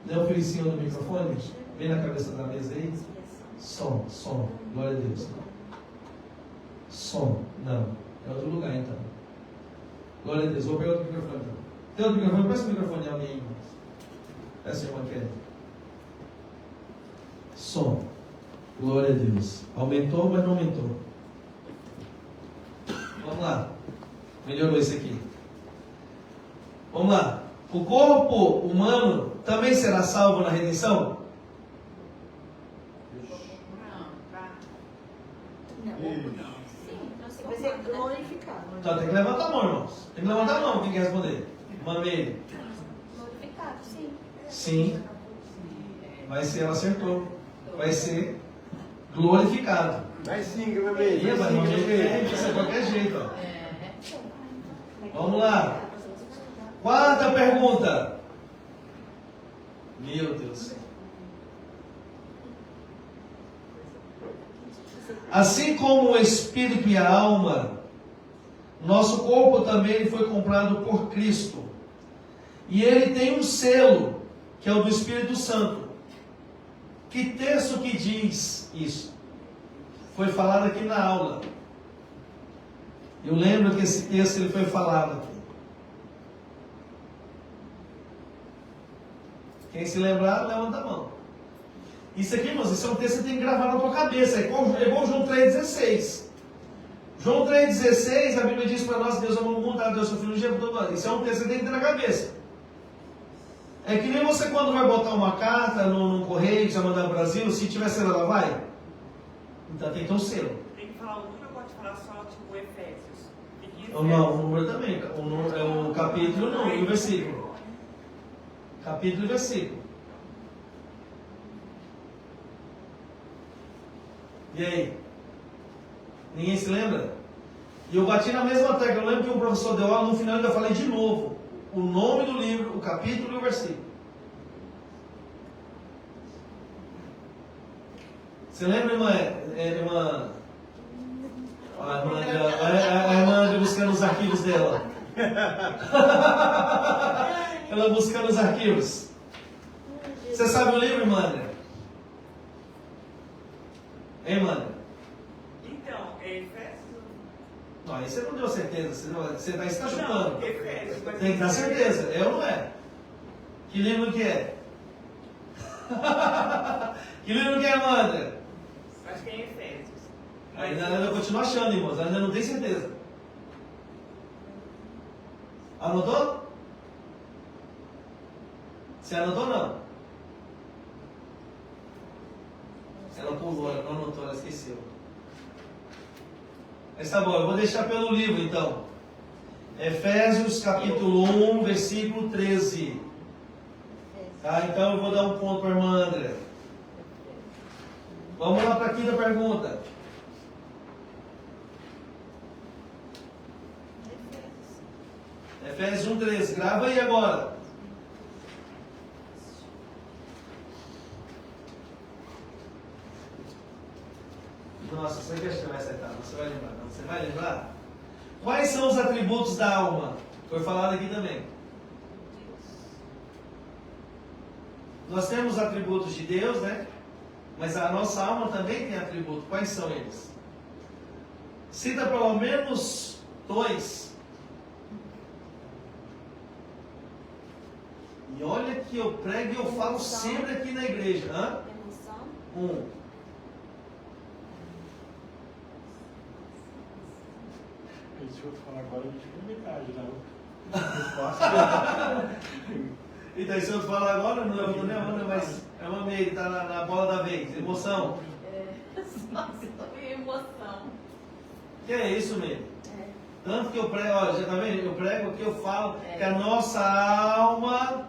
Não é o fio em cima do microfone? Vem na cabeça da mesa aí. Som. Som. Glória a Deus. Som. Não. É outro lugar então. Glória a Deus. Vou pegar outro microfone então. Tem outro microfone? Peça o microfone a alguém, irmãos. Peça, irmã Kelly. Som. Glória a Deus. Aumentou, mas não aumentou. Vamos lá. Melhorou isso aqui. Vamos lá. O corpo humano também será salvo na redenção? Vai ser glorificado. Então tem que levantar a mão, irmãos. Tem que levantar a mão. Quem quer responder? Mamei. Glorificado, sim. Sim. Vai ser, ela acertou. Vai ser glorificado. Vai sim, meu bem. Ia, mas isso é de qualquer jeito. Ó. Vamos lá. Quarta pergunta. Meu Deus do céu. Assim como o espírito e a alma, nosso corpo também foi comprado por Cristo. E ele tem um selo, que é o do Espírito Santo. Que texto que diz isso? Foi falado aqui na aula. Eu lembro que esse texto ele foi falado aqui. Quem se lembrar, levanta a mão. Isso aqui, irmãos, isso é um texto que você tem que gravar na tua cabeça. É igual João 3,16. João 3,16, a Bíblia diz para nós: Deus amou o mundo, Deus seu filho Jesus. Isso é um texto que você tem que ter na cabeça. É que nem você quando vai botar uma carta no correio, que você vai mandar para o Brasil, se tiver selo, ela vai? Então tem que ter um selo. Tem que falar o número, pode falar só, tipo, Efésios. Não, o número também. É o capítulo não, e o versículo. Capítulo e versículo. E aí? Ninguém se lembra? E eu bati na mesma tecla. Eu lembro que o professor deu aula, no final eu ainda falei de novo o nome do livro, o capítulo e o versículo. Você lembra, irmã? A irmã anda buscando os arquivos dela. Ela buscando os arquivos. Você sabe o livro, irmã? Hein, mano? Então, é Efésios? Não, aí você não deu certeza. Você está chutando. Não, Efésios. Tem que dar certeza. É ou não é? Que livro que é? Que livro que é, Amanda? Acho que é em Efésios. Ainda continua achando, irmãos. Ainda não tem certeza. Anotou? Você anotou ou não? Ela pulou, ela não anotou, ela esqueceu. Mas tá bom, eu vou deixar pelo livro então. Efésios capítulo 1, versículo 13. Tá, então eu vou dar um ponto para a irmã André. Vamos lá para a quinta pergunta. Efésios 1, 13. Grava aí agora. Nossa, você que acha que vai acertar, não, você vai lembrar, não. Você vai lembrar? Quais são os atributos da alma? Foi falado aqui também. Nós temos atributos de Deus, né? Mas a nossa alma também tem atributos. Quais são eles? Cita pelo menos 2. E olha que eu prego e eu falo sempre aqui na igreja. Hã? 1. Se eu falar agora, a gente fica metade, né? Então, se eu falar agora, não levantou nem a mão, mas é uma meia, está na bola da vez. Emoção. Emoção. Que é isso, meio? Tanto que eu prego, olha, já tá vendo? Eu prego aqui, eu falo que a nossa alma...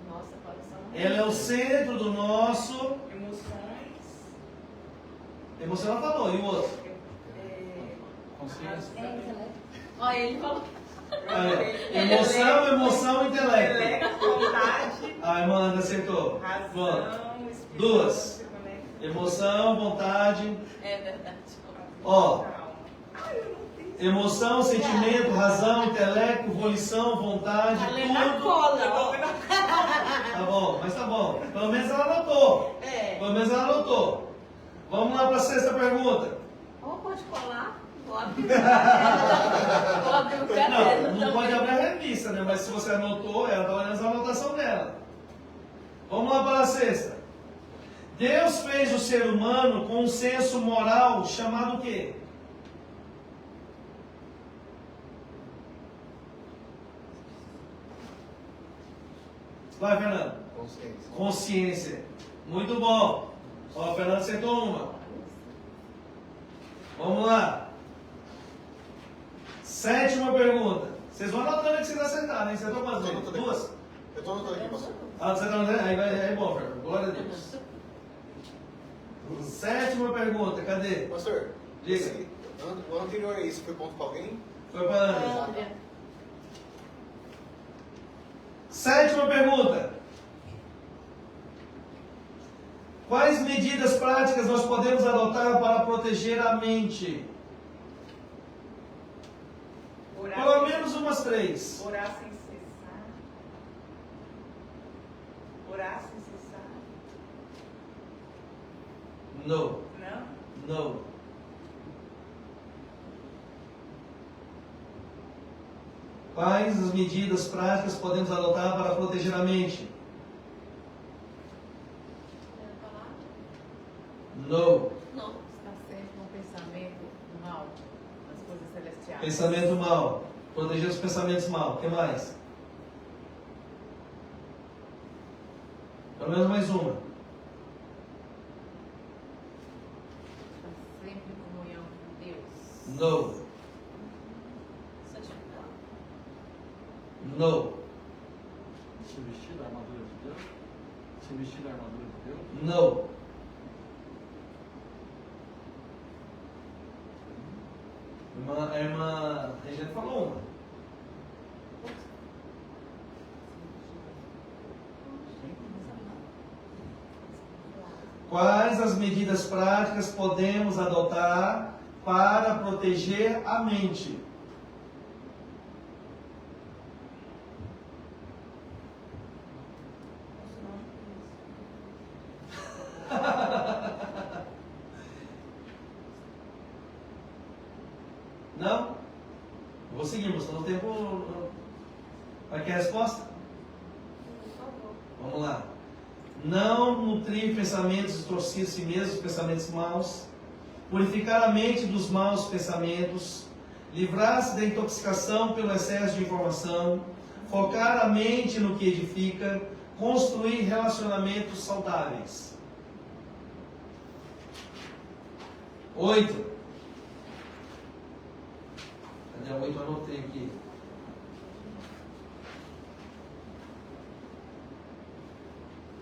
Nossa, coração. Ela é o centro do nosso... Emoções. Emoção ela falou, e o outro? Consciência. Olha, ele falou. Emoção e intelecto. Intelecto, vontade, A irmã Ana acertou. Pronto. razão, espírito. Duas. Se conecta Emoção, vontade. É verdade. Ó, com a alma. Eu não tenho. emoção, sentimento, razão, intelecto, volição, vontade, Tá lendo na tudo. cola, ó. Tá bom, mas tá bom. Pelo menos ela anotou. É. Pelo menos ela anotou. Vamos lá para a sexta pergunta. Ou pode colar, ou abrir o caderno. Ou abrir o caderno. Não pode abrir a revista, né? Mas se você anotou, ela está olhando a anotação dela. Vamos lá para a sexta. Deus fez o ser humano com um senso moral chamado o quê? Vai, Fernando. Consciência. Consciência. Muito bom. Ó, o Fernando acertou uma. Vamos lá. Sétima pergunta. Vocês vão anotando que vocês acertaram, hein? Você acertou quantas? Eu tô anotando. Duas? Eu tô anotando aqui, pastor. Ah, você está anotando? Aí é bom, Fernando. Glória a Deus. Sétima pergunta. Cadê? Pastor, Diga. o anterior a isso foi ponto para alguém? Foi para Ana. Sétima pergunta. Quais medidas práticas nós podemos adotar para proteger a mente? Orar Pelo sem- menos umas 3. Orar sem cessar. Orar sem cessar. Não. Não? Não. Quais as medidas práticas podemos adotar para proteger a mente? Não. Não. Está sempre com pensamento mal nas coisas celestiais. Pensamento mal. Proteger os pensamentos mal. O que mais? Pelo menos mais uma. Está sempre em comunhão com Deus. Não. Santificado. Não. Se vestir da armadura de Deus? Se vestir da armadura de Deus? Não. A irmã Regina falou uma. Quais as medidas práticas podemos adotar para proteger a mente? Não? Vou seguir, mostrando o tempo. Vai querer a resposta? Vamos lá. Não nutrir pensamentos distorcidos em si mesmos, pensamentos maus. Purificar a mente dos maus pensamentos. Livrar-se da intoxicação pelo excesso de informação. Focar a mente no que edifica. Construir relacionamentos saudáveis. 8. Cadê a 8? Eu anotei aqui.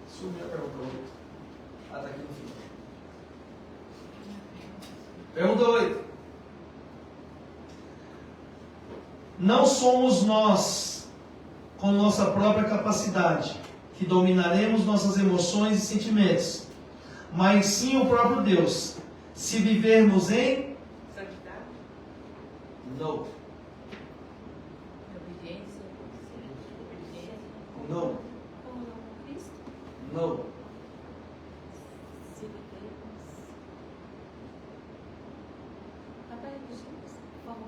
Sumiu a pergunta 8. Ah, está aqui no fim. Pergunta 8. Não somos nós, com nossa própria capacidade, que dominaremos nossas emoções e sentimentos, mas sim o próprio Deus, se vivermos em... Santidade? Não. Obediência. Obediência. Não. Comunhão com Cristo. Não. Se vivermos. Até por favor.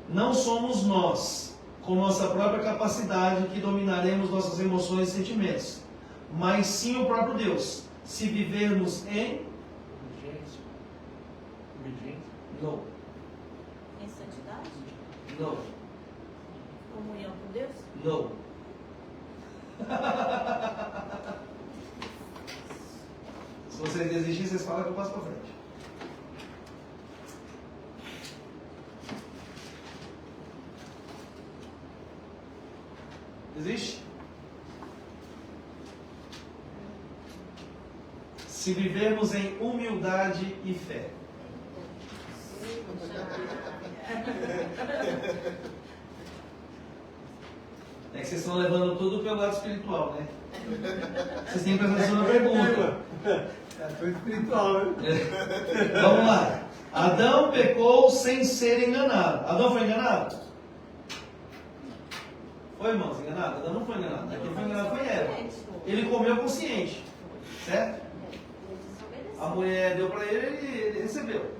Não somos nós, com nossa própria capacidade, que dominaremos nossas emoções e sentimentos, mas sim o próprio Deus, se vivermos em... Obediência. Obediência. Não. Em santidade. Não. Comunhão com Deus. Não. Se vocês desistirem, vocês falam que eu passo para frente. Existe? Se vivermos em humildade e fé. É que vocês estão levando tudo pelo lado espiritual, né? Vocês têm que fazer uma pergunta. É tudo espiritual, né? Vamos lá. Adão pecou sem ser enganado. Adão foi enganado? Foi, irmãos, enganado? Adão não foi enganado. Quem foi enganado foi Eva. Ele comeu consciente. Certo? A mulher deu para ele e ele recebeu.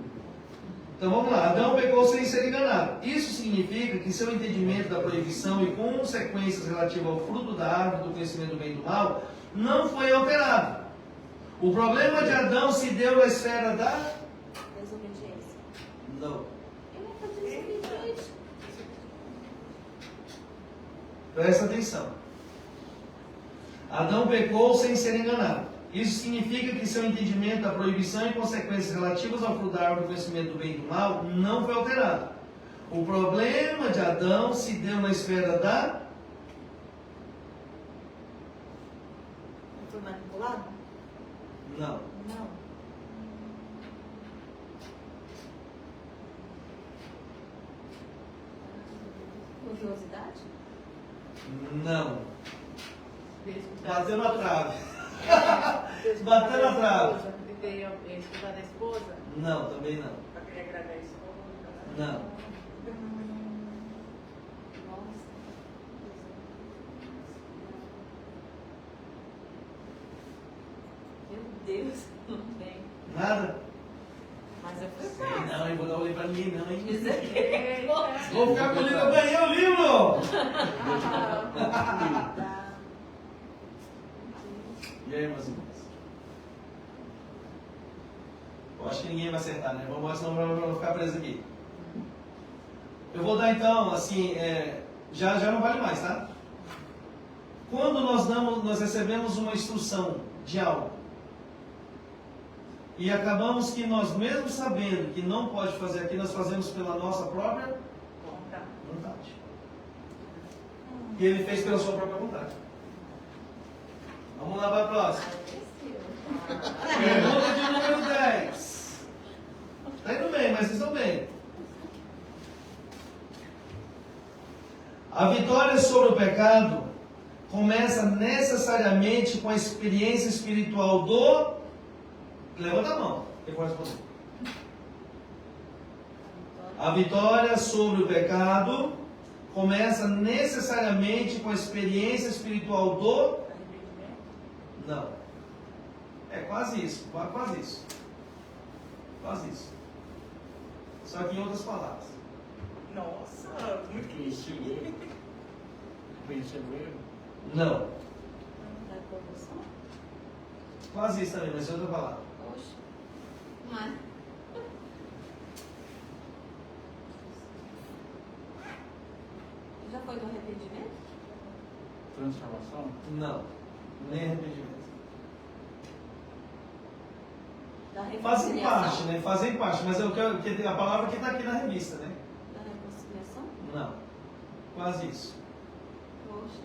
Então vamos lá. Adão pecou sem ser enganado. Isso significa que seu entendimento da proibição e consequências relativas ao fruto da árvore do conhecimento do bem e do mal não foi alterado. O problema de Adão se deu na esfera da Desobediência. não. Ele é desobediente. Presta atenção. Adão pecou sem ser enganado. Isso significa que seu entendimento da proibição e consequências relativas ao fruto da árvore do conhecimento do bem e do mal não foi alterado. O problema de Adão se deu na esfera da Foi manipulado? não. Não. Curiosidade? Não. Escutar Bateu na trave. Escutar Bateu na da trave. esposa, escutar da esposa, Não, também não. para querer agradar a esposa. Não. Meu Deus, não tem. Nada? Mas eu fui Sei não, eu vou dar o livro pra mim, não, hein? Eita. Vou ficar com o livro, eu ganhei o livro! E aí, meus irmãos? Eu acho que ninguém vai acertar, né? Vamos embora, senão eu vou ficar preso aqui. Eu vou dar então, assim, já não vale mais, tá? Quando nós recebemos uma instrução de algo e acabamos que nós mesmos sabendo que não pode fazer aqui, nós fazemos pela nossa própria vontade. E ele fez pela sua própria vontade. Vamos lá para a próxima. Pergunta de número 10. Está indo bem, mas vocês estão bem. A vitória sobre o pecado começa necessariamente com a experiência espiritual do... Levanta a mão. Quem pode responder? A vitória sobre o pecado começa necessariamente com a experiência espiritual do... Não. É quase isso. Quase isso. Quase isso. Só que em outras palavras. Nossa, muito Conhecer o erro. Conhecer o erro. Não. Da corrupção? Quase isso também, mas em outra palavra. Oxe. Mas. Já foi do arrependimento? Transformação. Não. Nem arrependimento. Da Fazem reconciliação? parte, né? Fazem parte, mas eu quero que a palavra que está aqui na revista, né? Da reconciliação? Não. Quase isso. Poxa.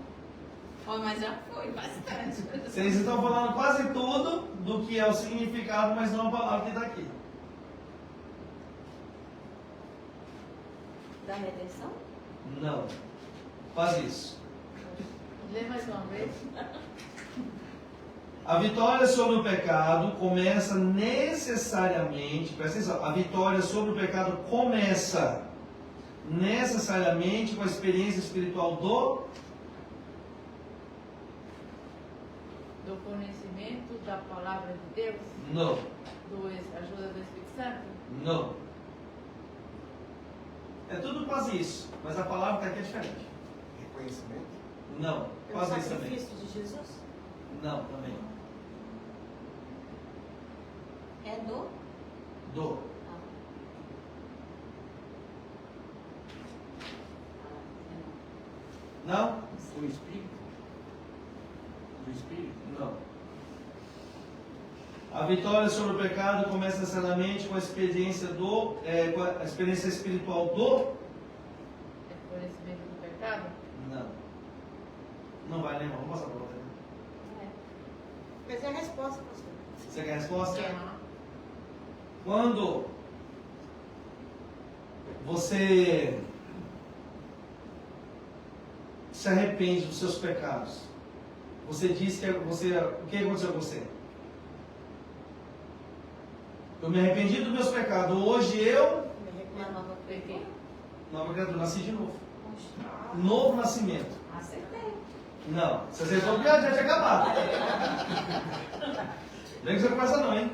Oh, mas já foi bastante. Vocês estão falando quase tudo do que é o significado, mas não a palavra que está aqui. Da redenção? Não. Quase isso. Lê mais uma vez. A vitória sobre o pecado começa necessariamente, presta atenção, a vitória sobre o pecado começa necessariamente com a experiência espiritual Do conhecimento da palavra de Deus, Não. ajuda do Espírito Santo. Não. É tudo quase isso, mas a palavra que aqui é diferente. Reconhecimento? Não. Pelo Quase isso também. sacrifício de Jesus? Não, também. É do? Do. Não? O Espírito. Do Espírito. Não. A vitória sobre o pecado começa necessariamente com a experiência com a experiência espiritual do... É conhecimento do pecado. Não. né, irmão? Vamos passar para outra. Mas é a resposta, pastor. Você quer a resposta? É. Quando você se arrepende dos seus pecados, você diz que você... O que aconteceu com você? Eu me arrependi dos meus pecados. Hoje eu... Uma nova criatura. Nova criatura, nasci de novo. Novo nascimento. Acertei. Não, você acertou porque já tinha acabado. Não é que você começa não, hein?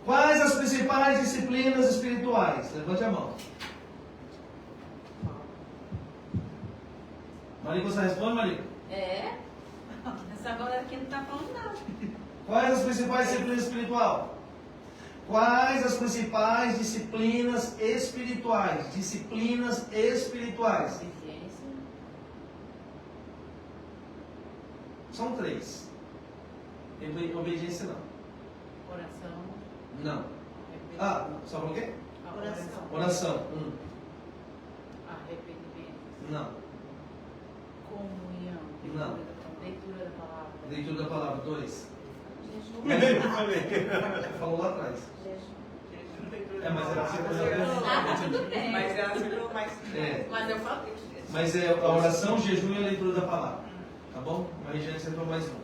Quais as principais disciplinas espirituais? Levante a mão. Marico, você responde, Marico? É. Essa galera aqui não está falando nada. Quais as principais disciplinas espirituais? Quais as principais disciplinas espirituais? Disciplinas espirituais. Obediência. São 3. Obediência não. Oração. Não. Ah, só por quê? Oração. Oração. Arrependimento. Não. Comunhão. Não. Leitura da palavra. Leitura da palavra. 2. Jejum. Falou lá atrás. É, mas ela Tudo bem. Mas ela acertou mais. É. Mas eu falo que Mas é a oração, o jejum e a leitura da palavra. Tá bom? A Regiane acertou mais um.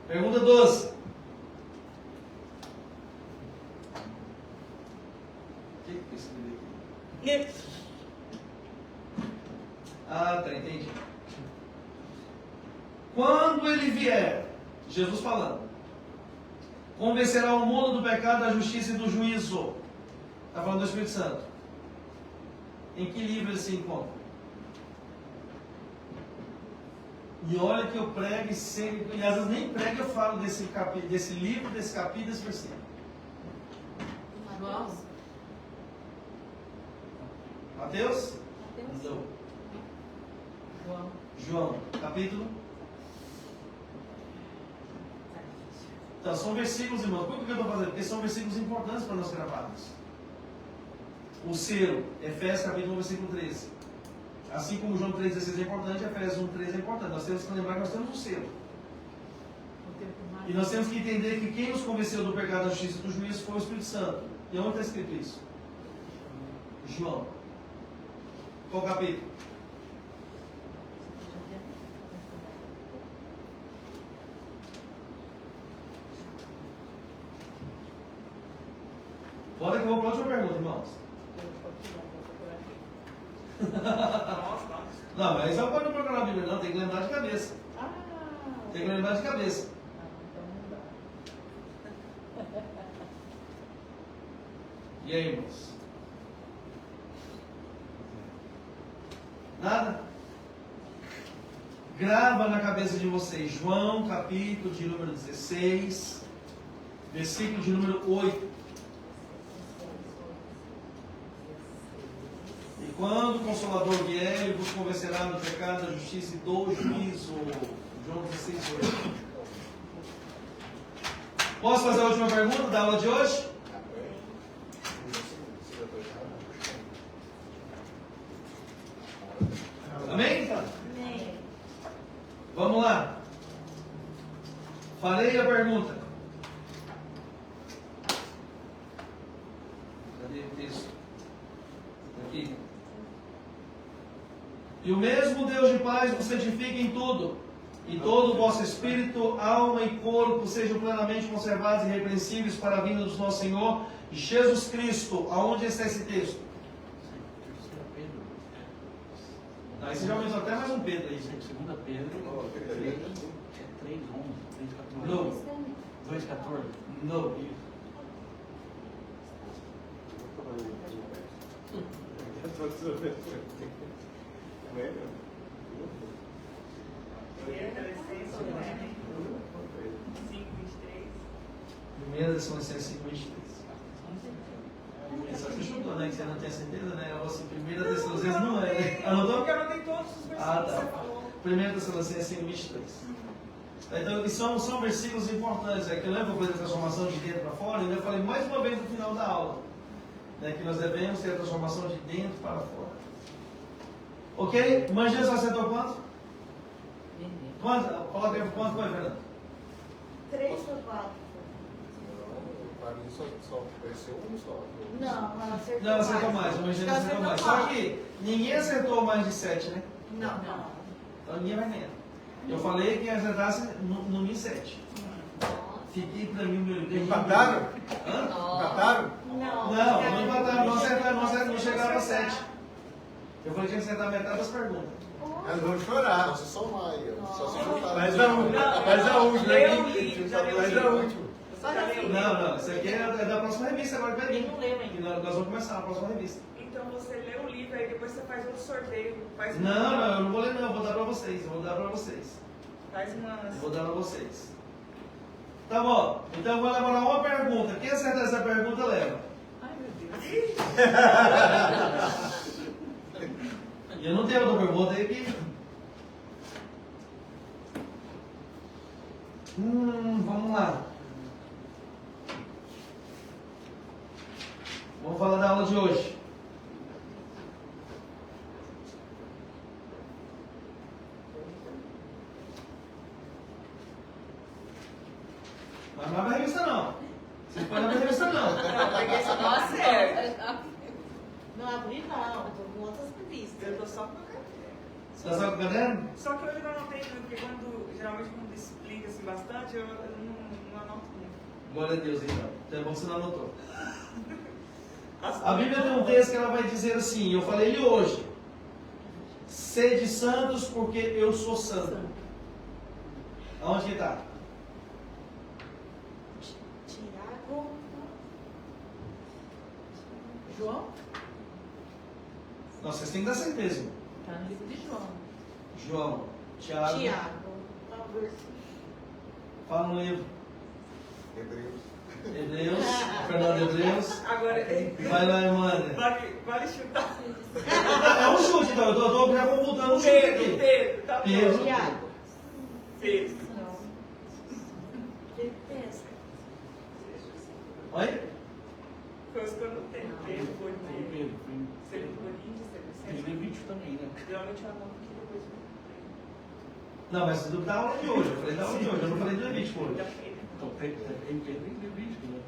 Pergunta 12. O que eu escrevi aqui? Ah, tá, entendi. Quando ele vier, Jesus falando, convencerá o mundo do pecado, da justiça e do juízo. Está falando do Espírito Santo. Em que livro ele se encontra? E olha que eu prego e sempre, e às vezes nem prego, eu falo desse livro, desse capítulo, desse versículo. João. Mateus? Mateus. Não. João, capítulo? Então, são versículos, irmãos. Por que eu estou fazendo? Porque são versículos importantes para nós gravarmos. O selo, Efésios capítulo 1, versículo 13. Assim como João 3,16 é importante, Efésios 1,13 é importante. Nós temos que lembrar que nós temos um selo. E nós temos que entender que quem nos convenceu do pecado, da justiça e do juízo foi o Espírito Santo. E onde está escrito isso? João. Qual capítulo? Bora que eu vou para a última pergunta, irmãos. Não, mas só pode procurar a Bíblia, não, tem que lembrar de cabeça. Tem que lembrar de cabeça. E aí, irmãos? Nada? Grava na cabeça de vocês, João, capítulo de número 16, versículo de número 8. E quando o Consolador vier, ele vos convencerá do pecado, da justiça e do juízo. João 16, 8. Posso fazer a última pergunta da aula de hoje? Amém? Amém. Vamos lá. Farei a pergunta. Cadê o texto? Aqui. E o mesmo Deus de paz vos santifique em tudo, e todo o vosso espírito, alma e corpo sejam plenamente conservados e irrepreensíveis para a vinda do nosso Senhor Jesus Cristo. Aonde está esse texto? Aí você já aumentou até mais um Pedro aí. 2 Pedro 3, 11, 3, 14. No. 2, 14. No. Primeira Tessalonicenses 5:23. Só que você chutou, né? Que você não tinha certeza, né? Ou assim, primeira Tessalonicenses não é, né? Anotou? Porque eu anotei todos os versículos que você falou. Primeira Tessalonicenses 5:23. Então, são versículos importantes. É que eu lembro da transformação de dentro para fora, e eu falei mais uma vez no final da aula, né, que nós devemos ter a transformação de dentro para fora. Ok? Manjinha, você acertou quanto? Quanto? Coloca aí, quanto foi, Fernando? 3 ou 4? Para mim só apareceu um só. Não, ela acertou Não, mais. acertou mais. Manjinha Ela acertou mais. acertou Só que ninguém acertou mais de 7, né? Não. Então ninguém vai ganhar. Eu falei que acertasse no mínimo 7. Fiquei pra mim o meu Deus. Empataram? Hã? Empataram? Não empataram, não acertaram, não chegaram a 7. Eu falei que tinha que acertar metade das perguntas. Elas vão chorar. Só se somar aí, ó. Só se juntar. Faz a última Leu o aqui. livro, já leu o Faz a livro. última. Não, isso aqui é da próxima revista agora, Pedrinho. Ele não leu ainda. E nós vamos começar na próxima revista. Então você lê o livro, aí depois você faz outro sorteio. Faz Não, eu não vou ler não, eu vou dar pra vocês. Faz uma. Eu vou dar pra vocês. Tá bom, então eu vou elaborar uma pergunta. Quem acertar essa pergunta, leva. Ai, meu Deus. E eu não tenho outra pergunta aí aqui. Vamos lá. Vamos falar da aula de hoje. Mas não abre a revista não. Vocês podem abrir a revista não. Não, peguei essa palavra certa. Não abri não, eu tô com outras revistas. Eu tô só com a carteira. Você tá só com o caderno? Só que hoje eu não anotei tudo, porque geralmente quando explica-se bastante, eu não anoto muito. Glória a Deus, então. Então é bom que você não anotou. A Bíblia tem um texto que ela vai dizer assim, eu falei ele hoje. Sede santos porque eu sou santo. Aonde que está? Tiago. João? Não, vocês têm que dar certeza. Está no livro de João. João, Tiago. Tá o versículo. Fala no livro. Hebreus. Hebreus. Fernando Hebreus. Agora, Vai lá, Emmanuel. vale chutar. É um chute, então. Eu estou já computando um chute aqui. Pedro, tá bom. Pedro. Tiago. Pedro. Pensa. Oi? Coisa que eu não tenho. Pedro, Foi Coríntios. Pedro, Segundo Coríntios, foi Levítico também, né? geralmente eu anoto aqui depois. Não, mas tudo da aula de hoje. Eu falei da aula de hoje. Eu não falei do Levítico hoje. Então, tem Pedro e Levítico, né?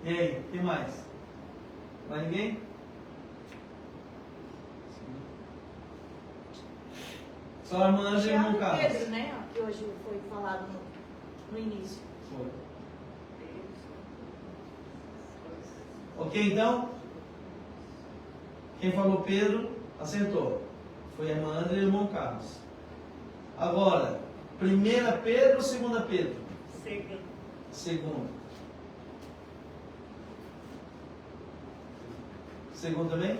E aí, quem mais? Mais ninguém? Só a irmã Ângela e o irmão Tiago e Carlos. Pedro, né? Que hoje foi falado no início. Foi. Ok, então? Quem falou Pedro, acertou. Foi a irmã André e o irmão Carlos. Agora, 1 Pedro ou 2 Pedro? Segundo. Segundo. Segundo também?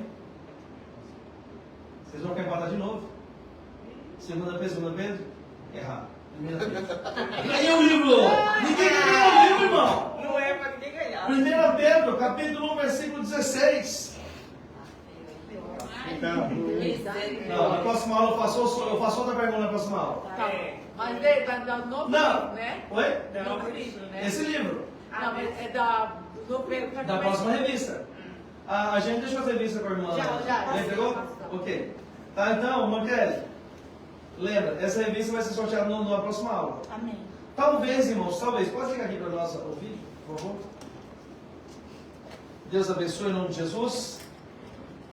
Vocês vão querer empatar de novo? 2 Pedro? Errado. 1 Pedro. Ganhei o livro! Ninguém ganhou o livro, irmão! Não é pra ninguém ganhar. 1 Pedro, capítulo 1, versículo 16. Não, na próxima aula eu faço outra pergunta na próxima aula. Tá. É. Mas da novo Não. livro, né? Oi? Novo livro, né? Esse livro, Não, mas é do novo livro. da próxima revista. A gente deixou as revistas com a irmã. Já. Entendeu? Ok. Tá, então, Manquele, lembra, essa revista vai ser sorteada na próxima aula. Amém. Talvez, irmãos, talvez. Pode ligar aqui para nós o vídeo, por favor? Deus abençoe em nome de Jesus.